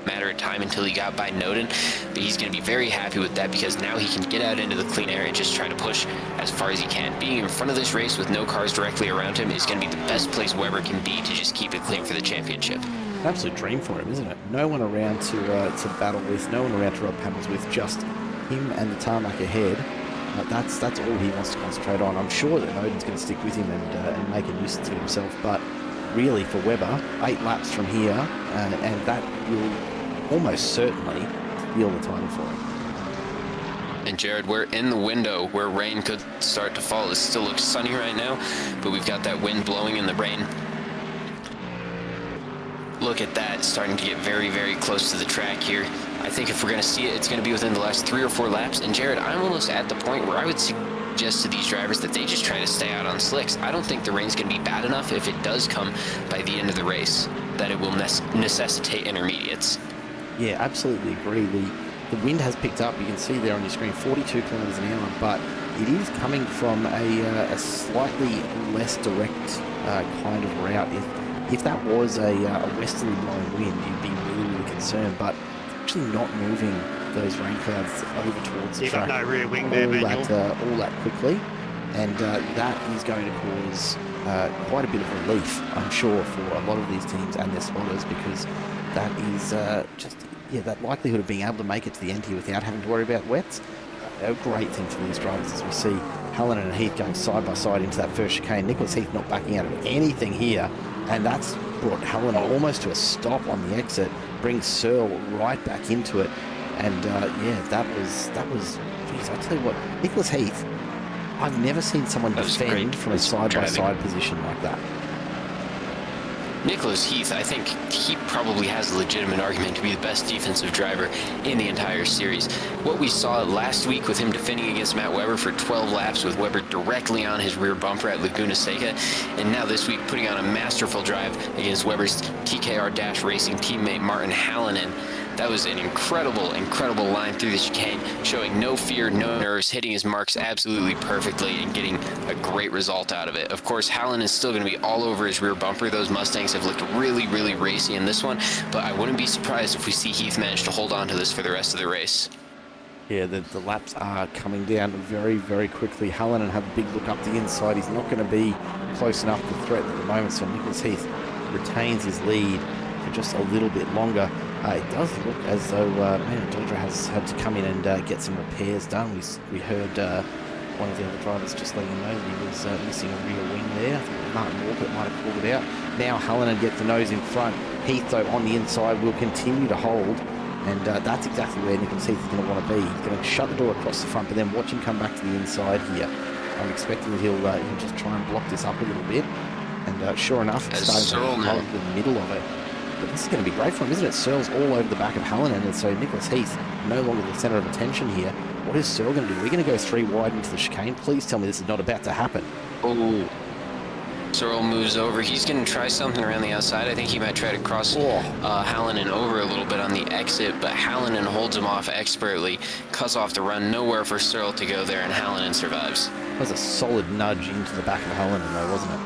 Speaker 3: matter of time until he got by Noden, but he's going to be very happy with that because now he can get out into the clean air and just try to push as far as he can. Being in front of this race with no cars directly around him is going to be the best place Webber can be to just keep it clean for the championship.
Speaker 2: An absolute dream for him, isn't it? No one around to battle with, no one around to rub panels with, just him and the tarmac ahead. That's all he wants to concentrate on. I'm sure that Noden's going to stick with him and make a nuisance of himself, but really for Webber, 8 laps from here, and that will almost certainly steal the title for him.
Speaker 3: And Jared, we're in the window where rain could start to fall. It still looks sunny right now, but we've got that wind blowing in the rain. Look at that, starting to get very, very close to the track here. I think if we're going to see it, it's going to be within the last 3 or 4 laps. And Jared, I'm almost at the point where I would suggest to these drivers that they just try to stay out on slicks. I don't think the rain's going to be bad enough if it does come by the end of the race that it will necessitate intermediates.
Speaker 2: Yeah, absolutely agree. The wind has picked up. You can see there on your screen 42 kilometers an hour, but it is coming from a slightly less direct kind of route. If that was a westerly blowing wind, you'd be really, really concerned, but it's actually not moving those rain clouds over towards the track.
Speaker 4: You've got no rear wing there, Manuel.
Speaker 2: All that quickly, and that is going to cause quite a bit of relief, I'm sure, for a lot of these teams and their spotters, because that is that likelihood of being able to make it to the end here without having to worry about wets, a great thing for these drivers, as we see Hallinan and Heath going side by side into that first chicane. Nicholas Heath not backing out of anything here, and that's brought Hallinan almost to a stop on the exit, brings Searle right back into it, and that was geez, I tell you what, Nicholas Heath, I've never seen someone defend from a side-by-side position like that.
Speaker 3: Nicholas Heath, I think he probably has a legitimate argument to be the best defensive driver in the entire series. What we saw last week with him defending against Matt Webber for 12 laps with Webber directly on his rear bumper at Laguna Seca, and now this week putting on a masterful drive against Webber's TKR Racing teammate Martin Hallinan. That was an incredible, incredible line through the chicane, showing no fear, no nerves, hitting his marks absolutely perfectly and getting a great result out of it. Of course, Hallinan is still going to be all over his rear bumper. Those Mustangs have looked really, really racy in this one, but I wouldn't be surprised if we see Heath manage to hold on to this for the rest of the race.
Speaker 2: Yeah, the laps are coming down very, very quickly. Hallinan have a big look up the inside. He's not going to be close enough to threaten at the moment, so Nicholas Heath retains his lead for just a little bit longer. It does look as though Dodra has had to come in and get some repairs done. We heard one of the other drivers just letting him know that he was missing a rear wing there. I think Martin Walker might have pulled it out. Now Hallinan gets the nose in front. Heath, though, on the inside will continue to hold, and that's exactly where Nicholas Heath is going to want to be. He's going to shut the door across the front, but then watch him come back to the inside here. I'm expecting that he'll just try and block this up a little bit, and sure enough, it's starting to hold the middle of it. But this is going to be great for him, isn't it? Searle's all over the back of Hallinan, and so Nicholas Heath no longer the centre of attention here. What is Searle going to do? We're going to go 3 wide into the chicane. Please tell me this is not about to happen.
Speaker 3: Oh, Searle moves over. He's going to try something around the outside. I think he might try to cross Hallinan over a little bit on the exit, but Hallinan holds him off expertly, cuts off the run. Nowhere for Searle to go there, and Hallinan survives.
Speaker 2: That was a solid nudge into the back of Hallinan, though, wasn't it?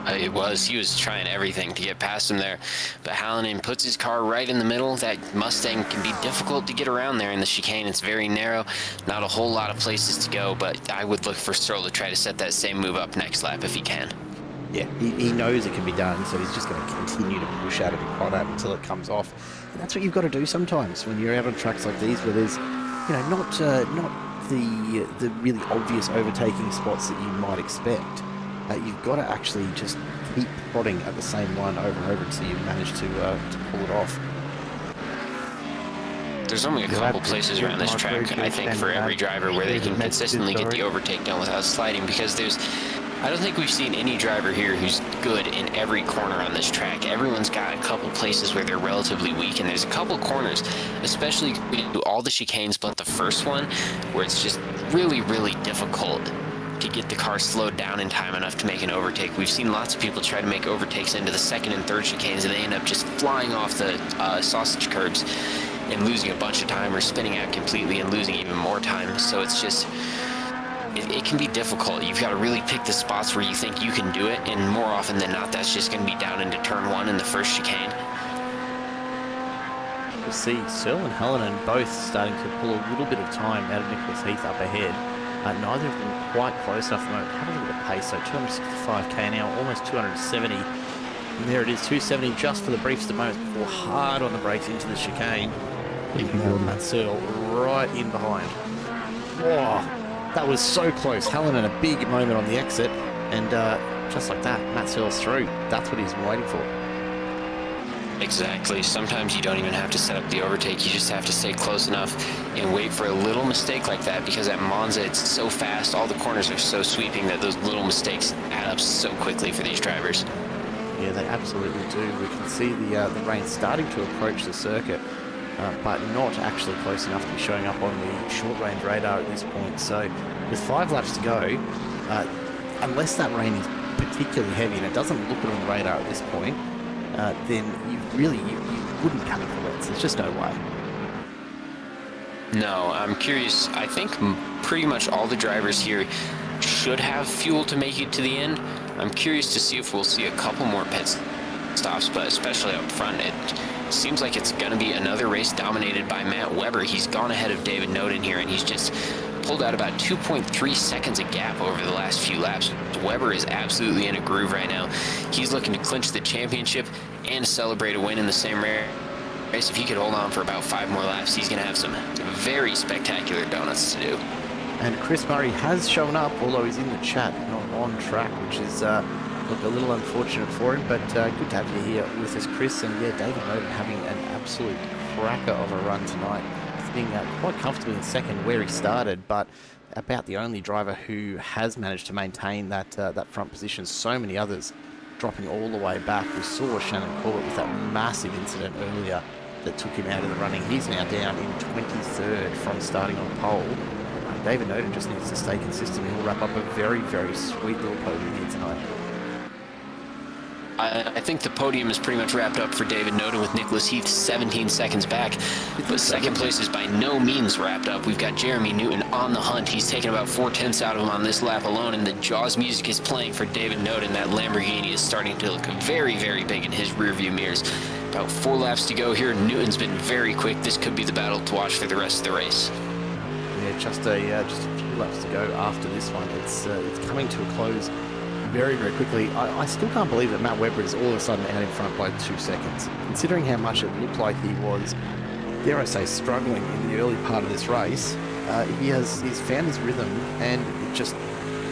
Speaker 3: It was. He was trying everything to get past him there. But Hallinan puts his car right in the middle. That Mustang can be difficult to get around there in the chicane. It's very narrow. Not a whole lot of places to go, but I would look for Searle to try to set that same move up next lap if he can.
Speaker 2: Yeah, he knows it can be done, so he's just going to continue to push at it and prod at it until it comes off. And that's what you've got to do sometimes when you're out on tracks like these where there's, not the really obvious overtaking spots that you might expect. you've got to actually just keep prodding at the same one over and over until you manage to pull it off.
Speaker 3: There's only a couple places around this track, I think, for every driver where they can consistently get the overtake done without sliding, because I don't think we've seen any driver here who's good in every corner on this track. Everyone's got a couple places where they're relatively weak, and there's a couple corners, especially we do all the chicanes but the first one, where it's just really, really difficult to get the car slowed down in time enough to make an overtake. We've seen lots of people try to make overtakes into the second and third chicanes, and they end up just flying off the sausage curbs and losing a bunch of time, or spinning out completely and losing even more time. So it's just, it can be difficult. You've got to really pick the spots where you think you can do it, and more often than not, that's just going to be down into turn one in the first chicane.
Speaker 2: We'll see Searle and Hallinan both starting to pull a little bit of time out of Nicholas Heath up ahead. Neither of them quite close enough at the moment. Have a look at the pace, so 265k now, almost 270. And there it is, 270 just for the briefest of moments before hard on the brakes into the chicane. Matt Searle right in behind. Whoa, that was so close. Hallinan a big moment on the exit, and just like that, Matt Searle's through. That's what he's been waiting for.
Speaker 3: Exactly. Sometimes you don't even have to set up the overtake. You just have to stay close enough and wait for a little mistake like that, because at Monza it's so fast, all the corners are so sweeping that those little mistakes add up so quickly for these drivers.
Speaker 2: Yeah, they absolutely do. We can see the rain starting to approach the circuit, but not actually close enough to be showing up on the short-range radar at this point. So with 5 laps to go, unless that rain is particularly heavy and it doesn't look it on the radar at this point, then you wouldn't come in for wets. There's just no way.
Speaker 3: No, I'm curious. I think pretty much all the drivers here should have fuel to make it to the end. I'm curious to see if we'll see a couple more pit stops, but especially up front, it seems like it's going to be another race dominated by Matt Webber. He's gone ahead of David Noden here, and he's just pulled out about 2.3 seconds of gap over the last few laps. Webber is absolutely in a groove right now. He's looking to clinch the championship and celebrate a win in the same race. If he could hold on for about 5 more laps, he's going to have some very spectacular donuts to do.
Speaker 2: And Chris Murray has shown up, although he's in the chat, not on track, which is look, a little unfortunate for him, but good to have you here with us, Chris. And yeah, David Noden having an absolute cracker of a run tonight, sitting quite comfortably in second where he started, but about the only driver who has managed to maintain that front position. So many others dropping all the way back. We saw Shannon Corbett with that massive incident earlier that took him out of the running. He's now down in 23rd from starting on pole. David Noden just needs to stay consistent. He'll wrap up a very, very sweet little podium here tonight.
Speaker 3: I think the podium is pretty much wrapped up for David Noden, with Nicholas Heath 17 seconds back, but second place is by no means wrapped up. We've got Jeremy Newton on the hunt. He's taken about 4/10 out of him on this lap alone, and the Jaws music is playing for David Noden. That Lamborghini is starting to look very, very big in his rearview mirrors. About 4 laps to go here. Newton's been very quick. This could be the battle to watch for the rest of the race.
Speaker 2: Yeah, just a few laps to go after this one. It's coming to a close very, very quickly. I still can't believe that Matt Webber is all of a sudden out in front by 2 seconds, considering how much it looked like he was, dare I say, struggling in the early part of this race. He's found his rhythm, and it just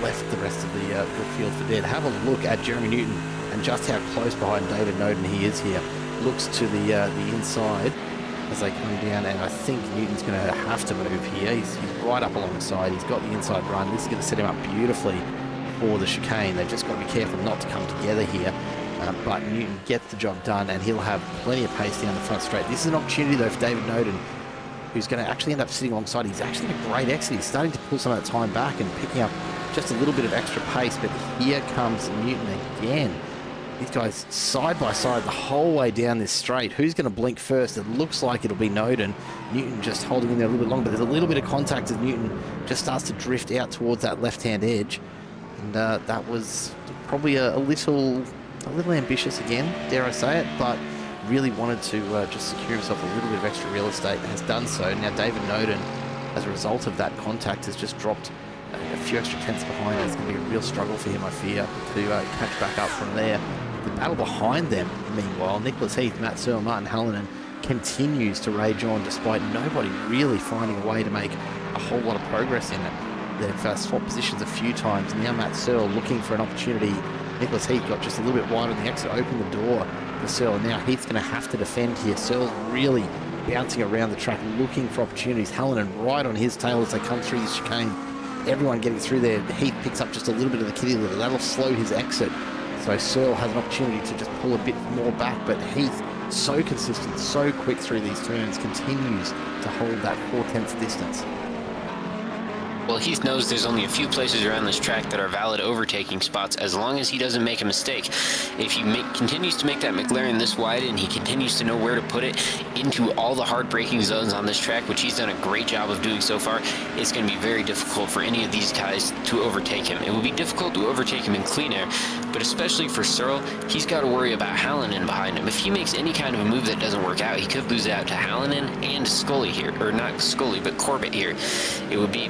Speaker 2: left the rest of the field for dead. Have a look at Jeremy Newton and just how close behind David Noden he is here. Looks to the inside as they come down, and I think Newton's going to have to move here. He's right up alongside. He's got the inside run. This is going to set him up beautifully for the chicane. They've just got to be careful not to come together here, but Newton gets the job done, and he'll have plenty of pace down the front straight. This is an opportunity though for David Noden, who's going to actually end up sitting alongside. He's actually in a great exit. He's starting to pull some of that time back and picking up just a little bit of extra pace, but here comes Newton again. These guys side by side the whole way down this straight. Who's going to blink first? It looks like it'll be Noden. Newton just holding in there a little bit longer, but there's a little bit of contact as Newton just starts to drift out towards that left-hand edge. And that was probably a little ambitious again, dare I say it, but really wanted to just secure himself a little bit of extra real estate, and has done so. Now David Noden, as a result of that contact, has just dropped a few extra tenths behind. It's going to be a real struggle for him, I fear, to catch back up from there. The battle behind them, meanwhile, Nicholas Heath, Matt Searle, Martin Hallinan, continues to rage on despite nobody really finding a way to make a whole lot of progress in it. They've swapped positions a few times. Now Matt Searle looking for an opportunity. Nicholas Heath got just a little bit wide on the exit, opened the door for Searle. Now Heath's going to have to defend here. Searle's really bouncing around the track, looking for opportunities. Hallinan right on his tail as they come through this chicane. Everyone getting through there. Heath picks up just a little bit of the kitty litter. That'll slow his exit. So Searle has an opportunity to just pull a bit more back, but Heath, so consistent, so quick through these turns, continues to hold that 4/10 distance.
Speaker 3: Well, Heath knows there's only a few places around this track that are valid overtaking spots as long as he doesn't make a mistake. If he continues to make that McLaren this wide and he continues to know where to put it into all the hard braking zones on this track, which he's done a great job of doing so far, it's going to be very difficult for any of these guys to overtake him. It will be difficult to overtake him in clean air, but especially for Searle, he's got to worry about Hallinan behind him. If he makes any kind of a move that doesn't work out, he could lose out to Hallinan and Scully here, or not Scully, but Corbett here. It would be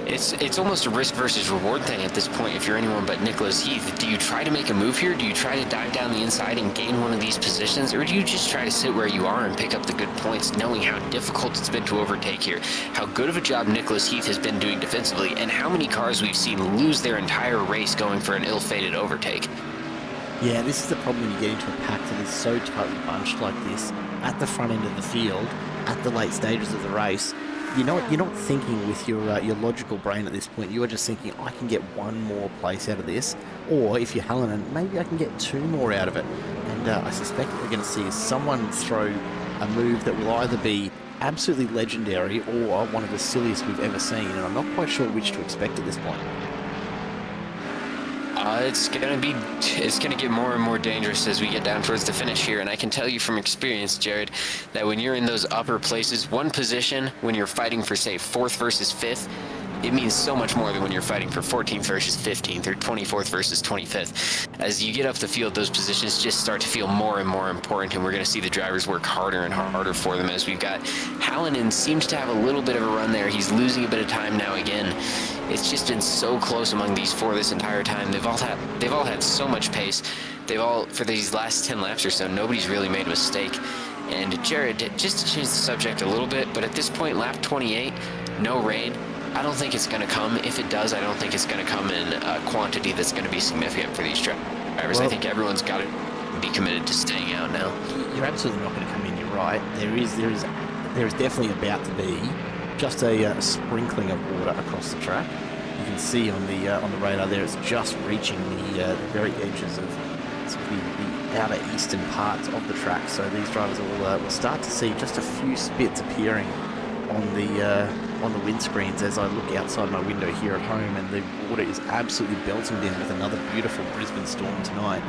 Speaker 3: It's almost a risk versus reward thing at this point if you're anyone but Nicholas Heath. Do you try to make a move here? Do you try to dive down the inside and gain one of these positions? Or do you just try to sit where you are and pick up the good points, knowing how difficult it's been to overtake here, how good of a job Nicholas Heath has been doing defensively, and how many cars we've seen lose their entire race going for an ill-fated overtake?
Speaker 2: Yeah, this is the problem when you get into a pack that is so tightly bunched like this, at the front end of the field, at the late stages of the race. You're not thinking with your logical brain at this point. You are just thinking, I can get one more place out of this, or if you're Hallinan, maybe I can get two more out of it. And I suspect what we're going to see is someone throw a move that will either be absolutely legendary or one of the silliest we've ever seen, and I'm not quite sure which to expect at this point.
Speaker 3: It's gonna get more and more dangerous as we get down towards the finish here, and I can tell you from experience, Jared, that when you're in those upper places, one position when you're fighting for, say, 4th versus 5th, it means so much more than when you're fighting for 14th versus 15th or 24th versus 25th. As you get up the field, those positions just start to feel more and more important, and we're going to see the drivers work harder and harder for them. As we've got Hallinan seems to have a little bit of a run there. He's losing a bit of time now again. It's just been so close among these four this entire time. They've all had so much pace. For these last 10 laps or so, nobody's really made a mistake. And Jared, just to change the subject a little bit, but at this point, lap 28, no rain. I don't think it's going to come. If it does, I don't think it's going to come in a quantity that's going to be significant for these drivers.
Speaker 2: Well,
Speaker 3: I think everyone's got to be committed to staying out now.
Speaker 2: You're absolutely not going to come in. You're right. There is definitely about to be just a sprinkling of water across the track. You can see on the radar there, it's just reaching the very edges of sort of the outer eastern parts of the track. So these drivers will start to see just a few spits appearing on the windscreens as I look outside my window here at home, and the water is absolutely belting down with another beautiful Brisbane storm tonight.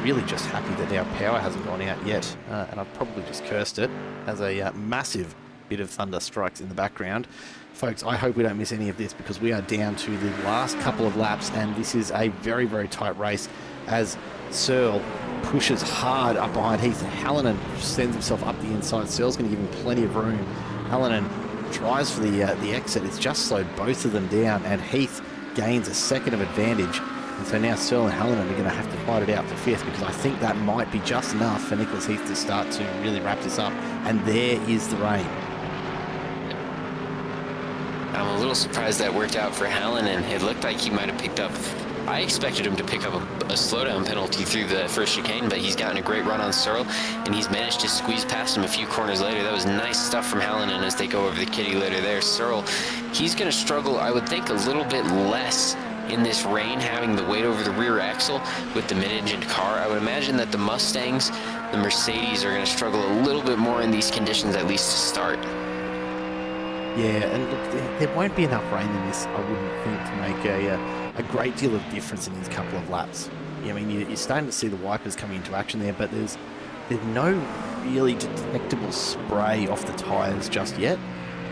Speaker 2: Really just happy that our power hasn't gone out yet, and I've probably just cursed it as a massive bit of thunder strikes in the background. Folks, I hope we don't miss any of this because we are down to the last couple of laps, and this is a very, very tight race as Searle pushes hard up behind Heath. Hallinan sends himself up the inside. Searle's going to give him plenty of room. Hallinan tries for the exit. It's just slowed both of them down, and Heath gains a second of advantage. And so now Searle and Hallinan are going to have to fight it out for 5th, because I think that might be just enough for Nicholas Heath to start to really wrap this up. And there is the rain.
Speaker 3: I'm a little surprised that worked out for Hallinan. It looked like he might have picked up... I expected him to pick up a slowdown penalty through the first chicane, but he's gotten a great run on Searle, and he's managed to squeeze past him a few corners later. That was nice stuff from Hallinan as they go over the kitty litter there. Searle, he's going to struggle, I would think, a little bit less in this rain, having the weight over the rear axle with the mid-engined car. I would imagine that the Mustangs, the Mercedes, are going to struggle a little bit more in these conditions, at least to start.
Speaker 2: Yeah, and look, there won't be enough rain in this, I wouldn't think, to make a great deal of difference in these couple of laps. I mean, you're starting to see the wipers coming into action there, but there's no really detectable spray off the tyres just yet.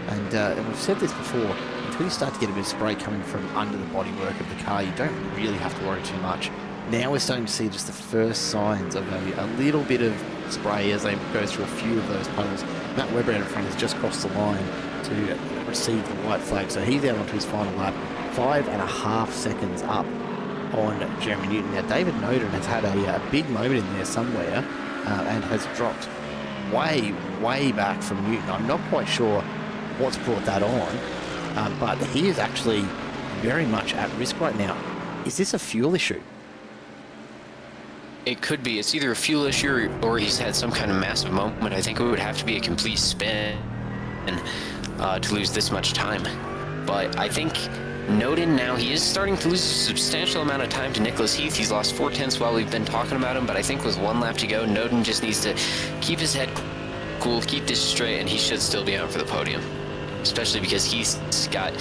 Speaker 2: And we've said this before, until you start to get a bit of spray coming from under the bodywork of the car, you don't really have to worry too much. Now we're starting to see just the first signs of a little bit of spray as they go through a few of those puddles. Matt Webber out in front has just crossed the line to receive the white flag, so he's out onto his final lap, 5.5 seconds up on Jeremy Newton. Now David Noden has had a big moment in there somewhere and has dropped way back from Newton. I'm not quite sure what's brought that on, but he is actually very much at risk right now. Is this a fuel issue?
Speaker 3: It could be. It's either a fuel issue or he's had some kind of massive moment. I think it would have to be a complete spin to lose this much time. But I think Noden now, he is starting to lose a substantial amount of time to Nicholas Heath. He's lost 4/10 while we've been talking about him, but I think with 1 lap to go, Noden just needs to keep his head cool, keep this straight, and he should still be out for the podium. Especially because he's got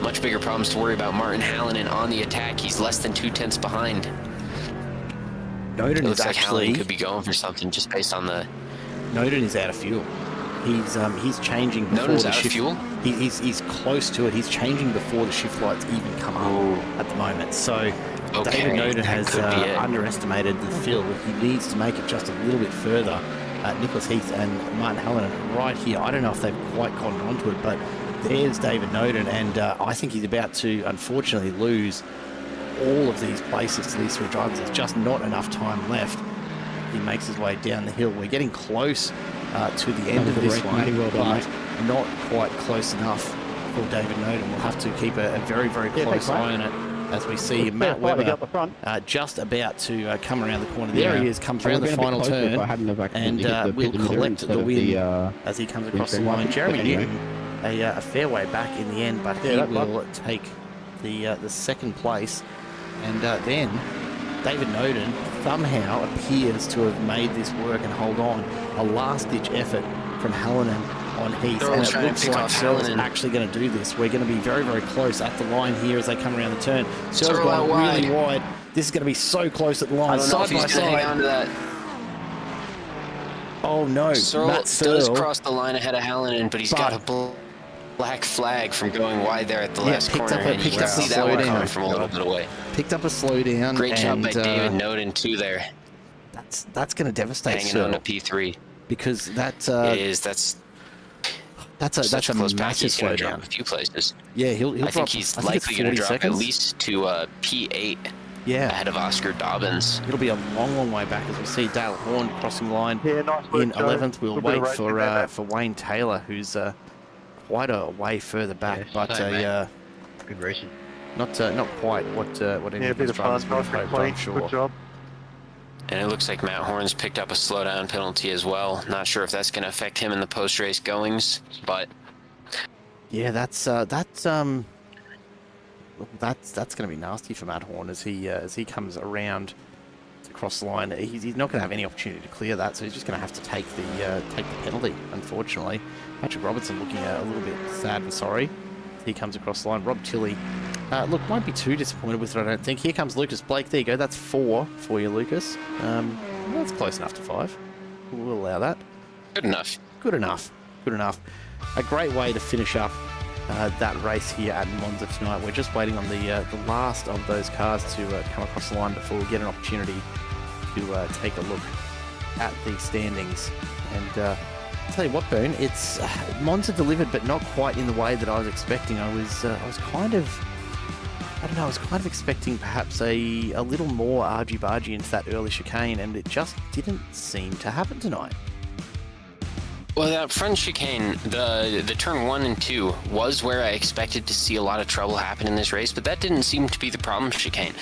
Speaker 3: much bigger problems to worry about. Martin Hallinan on the attack. He's less than 2/10 behind.
Speaker 2: Noden
Speaker 3: It looks
Speaker 2: is
Speaker 3: like
Speaker 2: actually...
Speaker 3: Hallinan could be going for something just based on the...
Speaker 2: Noden is out of fuel. He's changing before
Speaker 3: Noden's
Speaker 2: the
Speaker 3: out of
Speaker 2: shift.
Speaker 3: fuel?
Speaker 2: He's close to it. He's changing before the shift lights even come up at the moment. So David Noden has underestimated the fill. He needs to make it just a little bit further. Nicholas Heath and Martin Hallinan right here. I don't know if they've quite gotten onto it, but there's David Noden, and I think he's about to, unfortunately, lose all of these places to these three drivers. There's just not enough time left. He makes his way down the hill. We're getting close to the end of this one, but not quite close enough for David Noden. We'll have to keep a very, very close eye on it as we see Matt Webber just about to come around the corner. There he is, comes around the final turn, and will collect the win as he comes across the line. Jeremy Newton, a fair way back in the end, but he will take the second place. And then David Noden somehow appears to have made this work and hold on. A last-ditch effort from Hallinan on Heath, and it looks like Searle's actually going to do this. We're going to be very, very close at the line here as they come around the turn. Searle's gone really wide. This is going to be so close at the line, side by side.
Speaker 3: Hang on to that.
Speaker 2: Oh no,
Speaker 3: Searle does cross the line ahead of Hallinan, but he's got a black flag from going wide there at the last corner, and you can see that one coming from a little bit away.
Speaker 2: Picked up a slowdown.
Speaker 3: Great job by David Noden too there.
Speaker 2: That's going to devastate
Speaker 3: hanging
Speaker 2: Searle
Speaker 3: on a P3
Speaker 2: because that's
Speaker 3: such
Speaker 2: a
Speaker 3: close
Speaker 2: massive
Speaker 3: he's gonna drop
Speaker 2: slowdown.
Speaker 3: a few places.
Speaker 2: Yeah, he'll
Speaker 3: I
Speaker 2: drop.
Speaker 3: think he's likely going to drop
Speaker 2: seconds.
Speaker 3: at least to P8
Speaker 2: Yeah,
Speaker 3: ahead of Oscar Dobbins.
Speaker 2: it'll be a long, long way back as we see Dale Horn crossing the line
Speaker 4: Yeah, nice work,
Speaker 2: in 11th. We'll wait
Speaker 4: for
Speaker 2: for Wayne Taylor, who's quite a way further back, but
Speaker 5: good racing.
Speaker 2: not quite what any
Speaker 4: Yeah, a
Speaker 2: of
Speaker 4: bit
Speaker 2: his
Speaker 4: of fun,
Speaker 2: drivers would
Speaker 4: nice
Speaker 2: have
Speaker 4: and
Speaker 2: hoped,
Speaker 4: clean,
Speaker 2: I'm sure.
Speaker 4: good job.
Speaker 3: And it looks like Matt Horn's picked up a slowdown penalty as well. Not sure if that's going to affect him in the post-race goings, but
Speaker 2: Yeah, that's going to be nasty for Matt Horn as he comes around to cross the line. He's not going to have any opportunity to clear that, so he's just going to have to take the penalty. Unfortunately, Patrick Robertson looking a little bit sad and sorry. He comes across the line. Rob Tilley, look, won't be too disappointed with it, I don't think. Here comes Lucas Blake. There you go. That's 4 for you, Lucas. That's close enough to 5. We'll allow that.
Speaker 3: good enough.
Speaker 2: Good enough. Good enough. A great way to finish up that race here at Monza tonight. We're just waiting on the last of those cars to come across the line before we get an opportunity to take a look at the standings. And I'll tell you what, Boone, it's Monza delivered, but not quite in the way that I was expecting. I was kind of expecting perhaps a little more argy-bargy into that early chicane, and it just didn't seem to happen tonight.
Speaker 3: Well, that front chicane, the turn 1 and 2 was where I expected to see a lot of trouble happen in this race, but that didn't seem to be the problem chicane.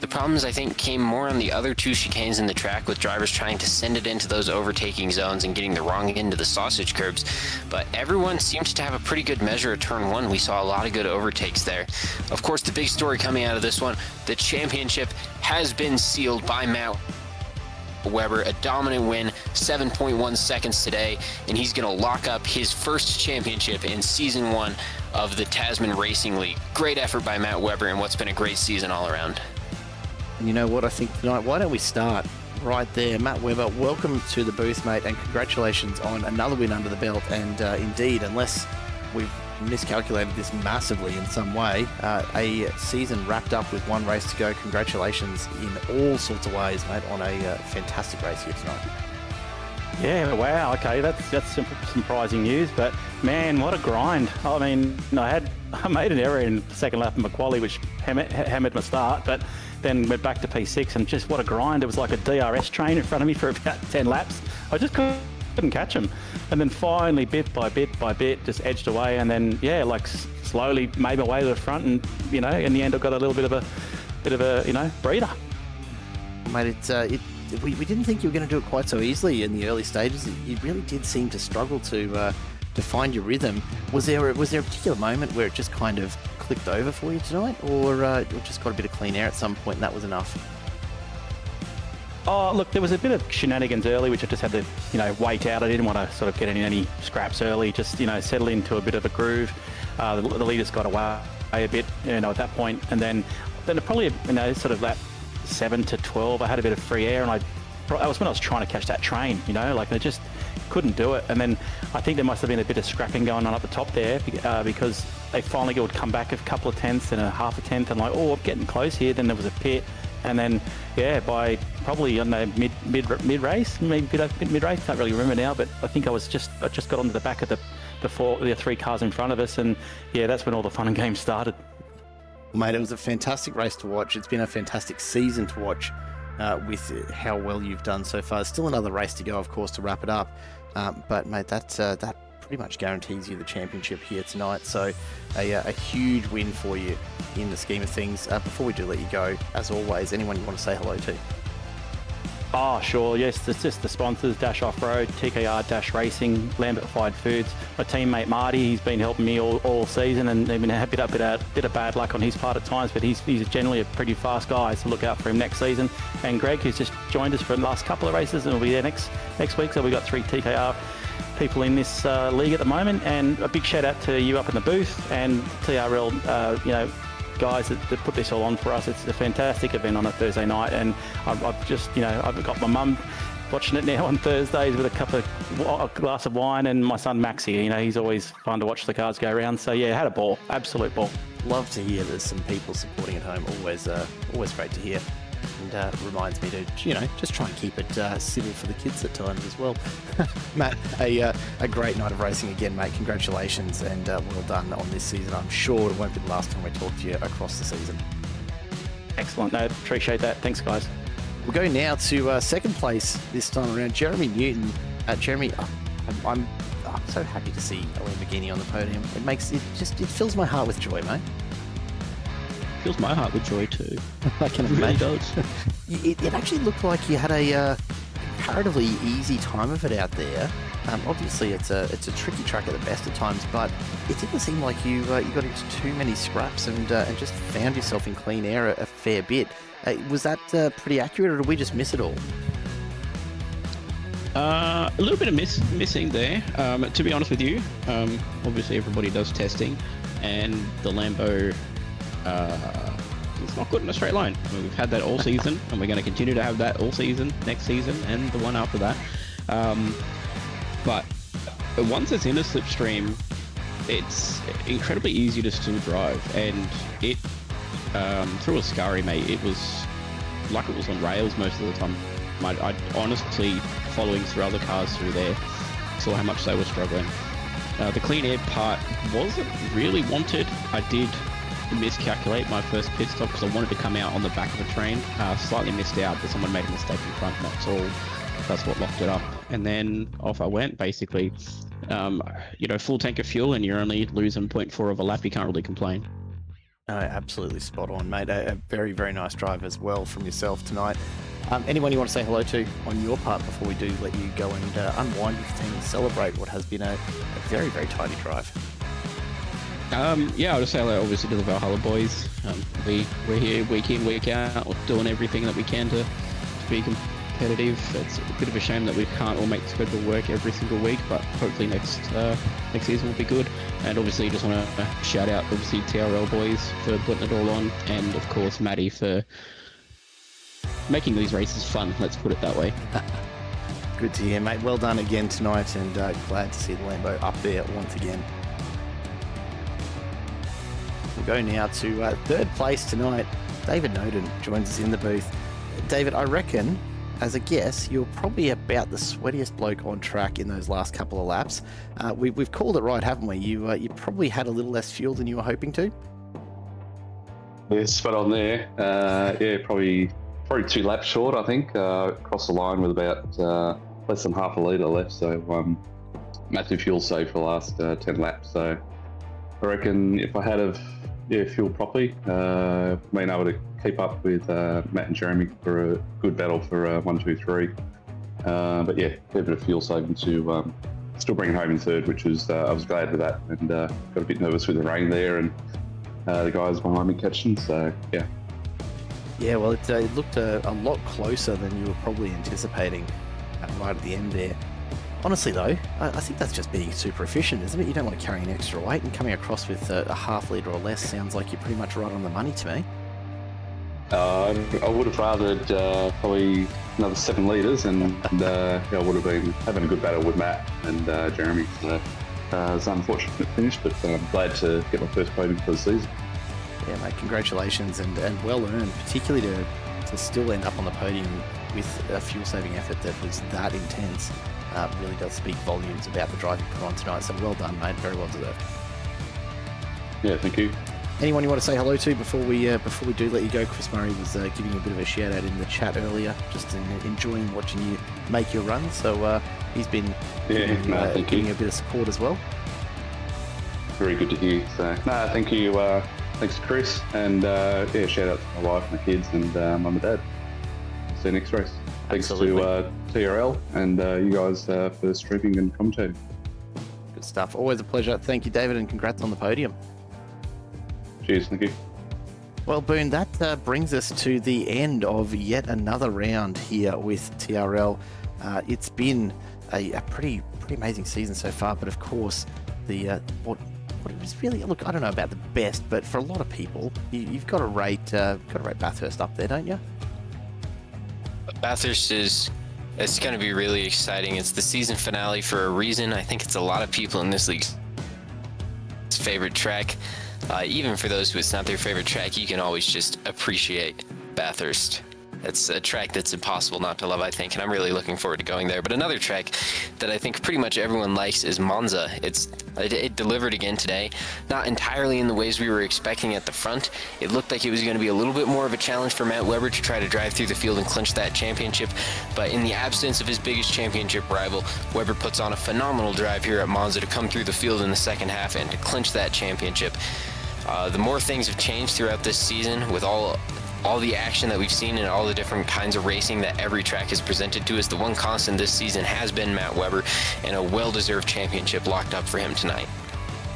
Speaker 3: The problems, I think, came more on the other 2 chicanes in the track, with drivers trying to send it into those overtaking zones and getting the wrong end of the sausage curbs. But everyone seems to have a pretty good measure of turn 1. We saw a lot of good overtakes there. Of course, the big story coming out of this one, the championship has been sealed by Matt Webber, a dominant win, 7.1 seconds today, and he's going to lock up his first championship in Season 1 of the Tasman Racing League. Great effort by Matt Webber in what's been a great season all around.
Speaker 2: And you know what I think tonight? Why don't we start right there? Matt Webber, welcome to the booth, mate, and congratulations on another win under the belt. And indeed, unless we've miscalculated this massively in some way, a season wrapped up with 1 race to go. Congratulations in all sorts of ways, mate, on a fantastic race here tonight.
Speaker 6: Yeah, wow, okay, that's some surprising news, but man, what a grind. I mean, I made an error in the second lap of McQually, which hammered my start, but then went back to P6, and just what a grind. It was like a DRS train in front of me for about 10 laps. I just couldn't catch him. And then finally, bit by bit, just edged away, and then, yeah, like slowly made my way to the front, and in the end I got a little bit of a breather.
Speaker 2: Mate, we didn't think you were going to do it quite so easily in the early stages. You really did seem to struggle to find your rhythm. Was there a particular moment where it just kind of clicked over for you tonight, or just got a bit of clean air at some point and that was enough?
Speaker 6: Oh, look, there was a bit of shenanigans early, which I just had to, wait out. I didn't want to sort of get in any scraps early, just, settle into a bit of a groove. The leaders got away a bit, at that point. And then probably, sort of that 7 to 12, I had a bit of free air, and that was when I was trying to catch that train, I just couldn't do it. And then I think there must have been a bit of scrapping going on up the top there, because they finally would come back a couple of tenths and a half a tenth, and I'm getting close here. Then there was a pit. And then, by probably mid race, maybe mid race, can't really remember now. But I think I just got onto the back of the three cars in front of us, and that's when all the fun and games started.
Speaker 2: Mate, it was a fantastic race to watch. It's been a fantastic season to watch with how well you've done so far. Still another race to go, of course, to wrap it up. But mate, that pretty much guarantees you the championship here tonight. So a huge win for you in the scheme of things. Before we do let you go, as always, anyone you want to say hello to?
Speaker 6: Oh, sure. Yes, it's just the sponsors, Dash Off-Road, TKR Dash Racing, Lambertified Foods. My teammate Marty, he's been helping me all season, and they've been a bit of bad luck on his part at times, but he's generally a pretty fast guy, so look out for him next season. And Greg, who's just joined us for the last couple of races, and will be there next week. So we've got 3 TKR people in this league at the moment, and a big shout out to you up in the booth and TRL, guys that put this all on for us. It's a fantastic event on a Thursday night, and I've just, I've got my mum watching it now on Thursdays with a glass of wine, and my son Max here, he's always fun to watch the cars go around. So had a ball, absolute ball.
Speaker 2: Love to hear there's some people supporting at home. Always great to hear. And reminds me to, just try and keep it civil for the kids at times as well. Matt, a great night of racing again, mate. Congratulations, and well done on this season. I'm sure it won't be the last time we talk to you across the season.
Speaker 6: Excellent. No, appreciate that. Thanks, guys.
Speaker 2: We'll go now to second place this time around. Jeremy Newton. Jeremy, I'm so happy to see a Lamborghini on the podium. It fills my heart with joy, mate.
Speaker 7: Fills my heart with joy too.
Speaker 2: I can imagine. It really does. It actually looked like you had a comparatively easy time of it out there. Obviously, it's a tricky track at the best of times, but it didn't seem like you got into too many scraps and just found yourself in clean air a fair bit. Was that pretty accurate, or did we just miss it all?
Speaker 7: A little bit of missing there. To be honest with you, obviously everybody does testing, and the Lambo. It's not good in a straight line. I mean, we've had that all season, and we're going to continue to have that all season, next season, and the one after that. But once it's in a slipstream, it's incredibly easy to still drive, and it through a scurry, mate, it was like it was on rails most of the time. I honestly, following through other cars through there, saw how much they were struggling. The clean air part wasn't really wanted. I did miscalculate my first pit stop because I wanted to come out on the back of a train. Slightly missed out, but someone made a mistake in front, and that's what locked it up. And then off I went, basically. Full tank of fuel, and you're only losing 0.4 of a lap. You can't really complain.
Speaker 2: Absolutely spot on, mate. A very, very nice drive as well from yourself tonight. Anyone you want to say hello to on your part before we do let you go and unwind with the team and celebrate what has been a very, very tidy drive?
Speaker 7: I'll just say hello, obviously, to the Valhalla boys. We're here week in, week out, doing everything that we can to be competitive. It's a bit of a shame that we can't all make the schedule work every single week, but hopefully next season will be good. And obviously, just want to shout out, obviously, TRL boys for putting it all on, and of course, Maddie for making these races fun. Let's put it that way.
Speaker 2: Good to hear, mate. Well done again tonight, and glad to see the Lambo up there once again. We'll go now to third place tonight. David Noden joins us in the booth. David, I reckon, as a guess, you're probably about the sweatiest bloke on track in those last couple of laps. We've called it right, haven't we? You probably had a little less fuel than you were hoping to.
Speaker 8: Yeah, spot on there. Probably 2 laps short, I think. Crossed the line with about less than half a litre left. So massive fuel save for the last 10 laps. So I reckon if I had have fueled properly, been able to keep up with Matt and Jeremy for a good battle for 1, 2, 3. But yeah, a bit of fuel saving to still bring it home in third, which was I was glad for that, and got a bit nervous with the rain there and the guys behind me catching. So yeah.
Speaker 2: Yeah, well, it looked a lot closer than you were probably anticipating right at the end there. Honestly, though, I think that's just being super efficient, isn't it? You don't want to carry an extra weight, and coming across with a half litre or less sounds like you're pretty much right on the money to me.
Speaker 8: I would have rathered probably another 7 litres, and I would have been having a good battle with Matt and Jeremy. So it's an unfortunate finish, but I'm glad to get my first podium for the season.
Speaker 2: Yeah, mate, congratulations, and well earned, particularly to still end up on the podium with a fuel-saving effort that was that intense. Really does speak volumes about the drive you put on tonight. So well done, mate. Very well deserved.
Speaker 8: Yeah, thank you.
Speaker 2: Anyone you want to say hello to before we do let you go? Chris Murray was giving you a bit of a shout out in the chat earlier, just enjoying watching you make your run. So he's been giving you a bit of support as well.
Speaker 8: Very good to hear. So thank you. Thanks to Chris, and shout out to my wife, my kids, and mum and dad. See you next race. Thanks
Speaker 2: Absolutely.
Speaker 8: to TRL and you guys for streaming and commentating.
Speaker 2: Good stuff. Always a pleasure. Thank you, David, and congrats on the podium.
Speaker 8: Cheers, thank you.
Speaker 2: Well, Boone, that brings us to the end of yet another round here with TRL. It's been a pretty amazing season so far, but of course, what it was really, look, I don't know about the best, but for a lot of people, you've got to rate Bathurst up there, don't you?
Speaker 3: Bathurst it's going to be really exciting. It's the season finale for a reason. I think it's a lot of people in this league's favorite track. Even for those who it's not their favorite track, you can always just appreciate Bathurst. It's a track that's impossible not to love, I think, and I'm really looking forward to going there. But another track that I think pretty much everyone likes is Monza. It delivered again today, not entirely in the ways we were expecting at the front. It looked like it was going to be a little bit more of a challenge for Matt Weber to try to drive through the field and clinch that championship. But in the absence of his biggest championship rival, Weber puts on a phenomenal drive here at Monza to come through the field in the second half and to clinch that championship. The more things have changed throughout this season with all the action that we've seen and all the different kinds of racing that every track has presented to us, the one constant this season has been Matt Weber, and a well-deserved championship locked up for him tonight.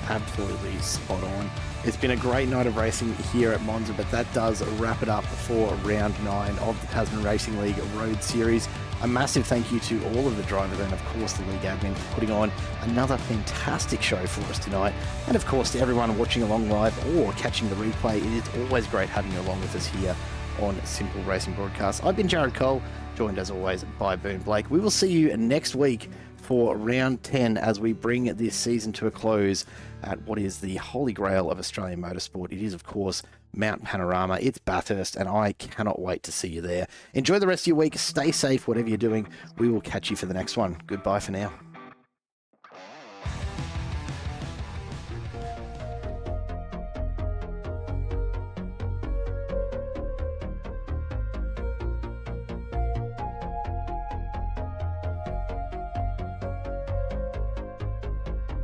Speaker 2: Absolutely spot on. It's been a great night of racing here at Monza, but that does wrap it up for round 9 of the Tasman Racing League Road Series. A massive thank you to all of the drivers and, of course, the league admin for putting on another fantastic show for us tonight. And, of course, to everyone watching along live or catching the replay, it is always great having you along with us here on Simple Racing Broadcast. I've been Jared Cole, joined as always by Boone Blake. We will see you next week for round 10 as we bring this season to a close at what is the holy grail of Australian motorsport. It is, of course, Mount Panorama. It's Bathurst, and I cannot wait to see you there. Enjoy the rest of your week. Stay safe, whatever you're doing. We will catch you for the next one. Goodbye for now.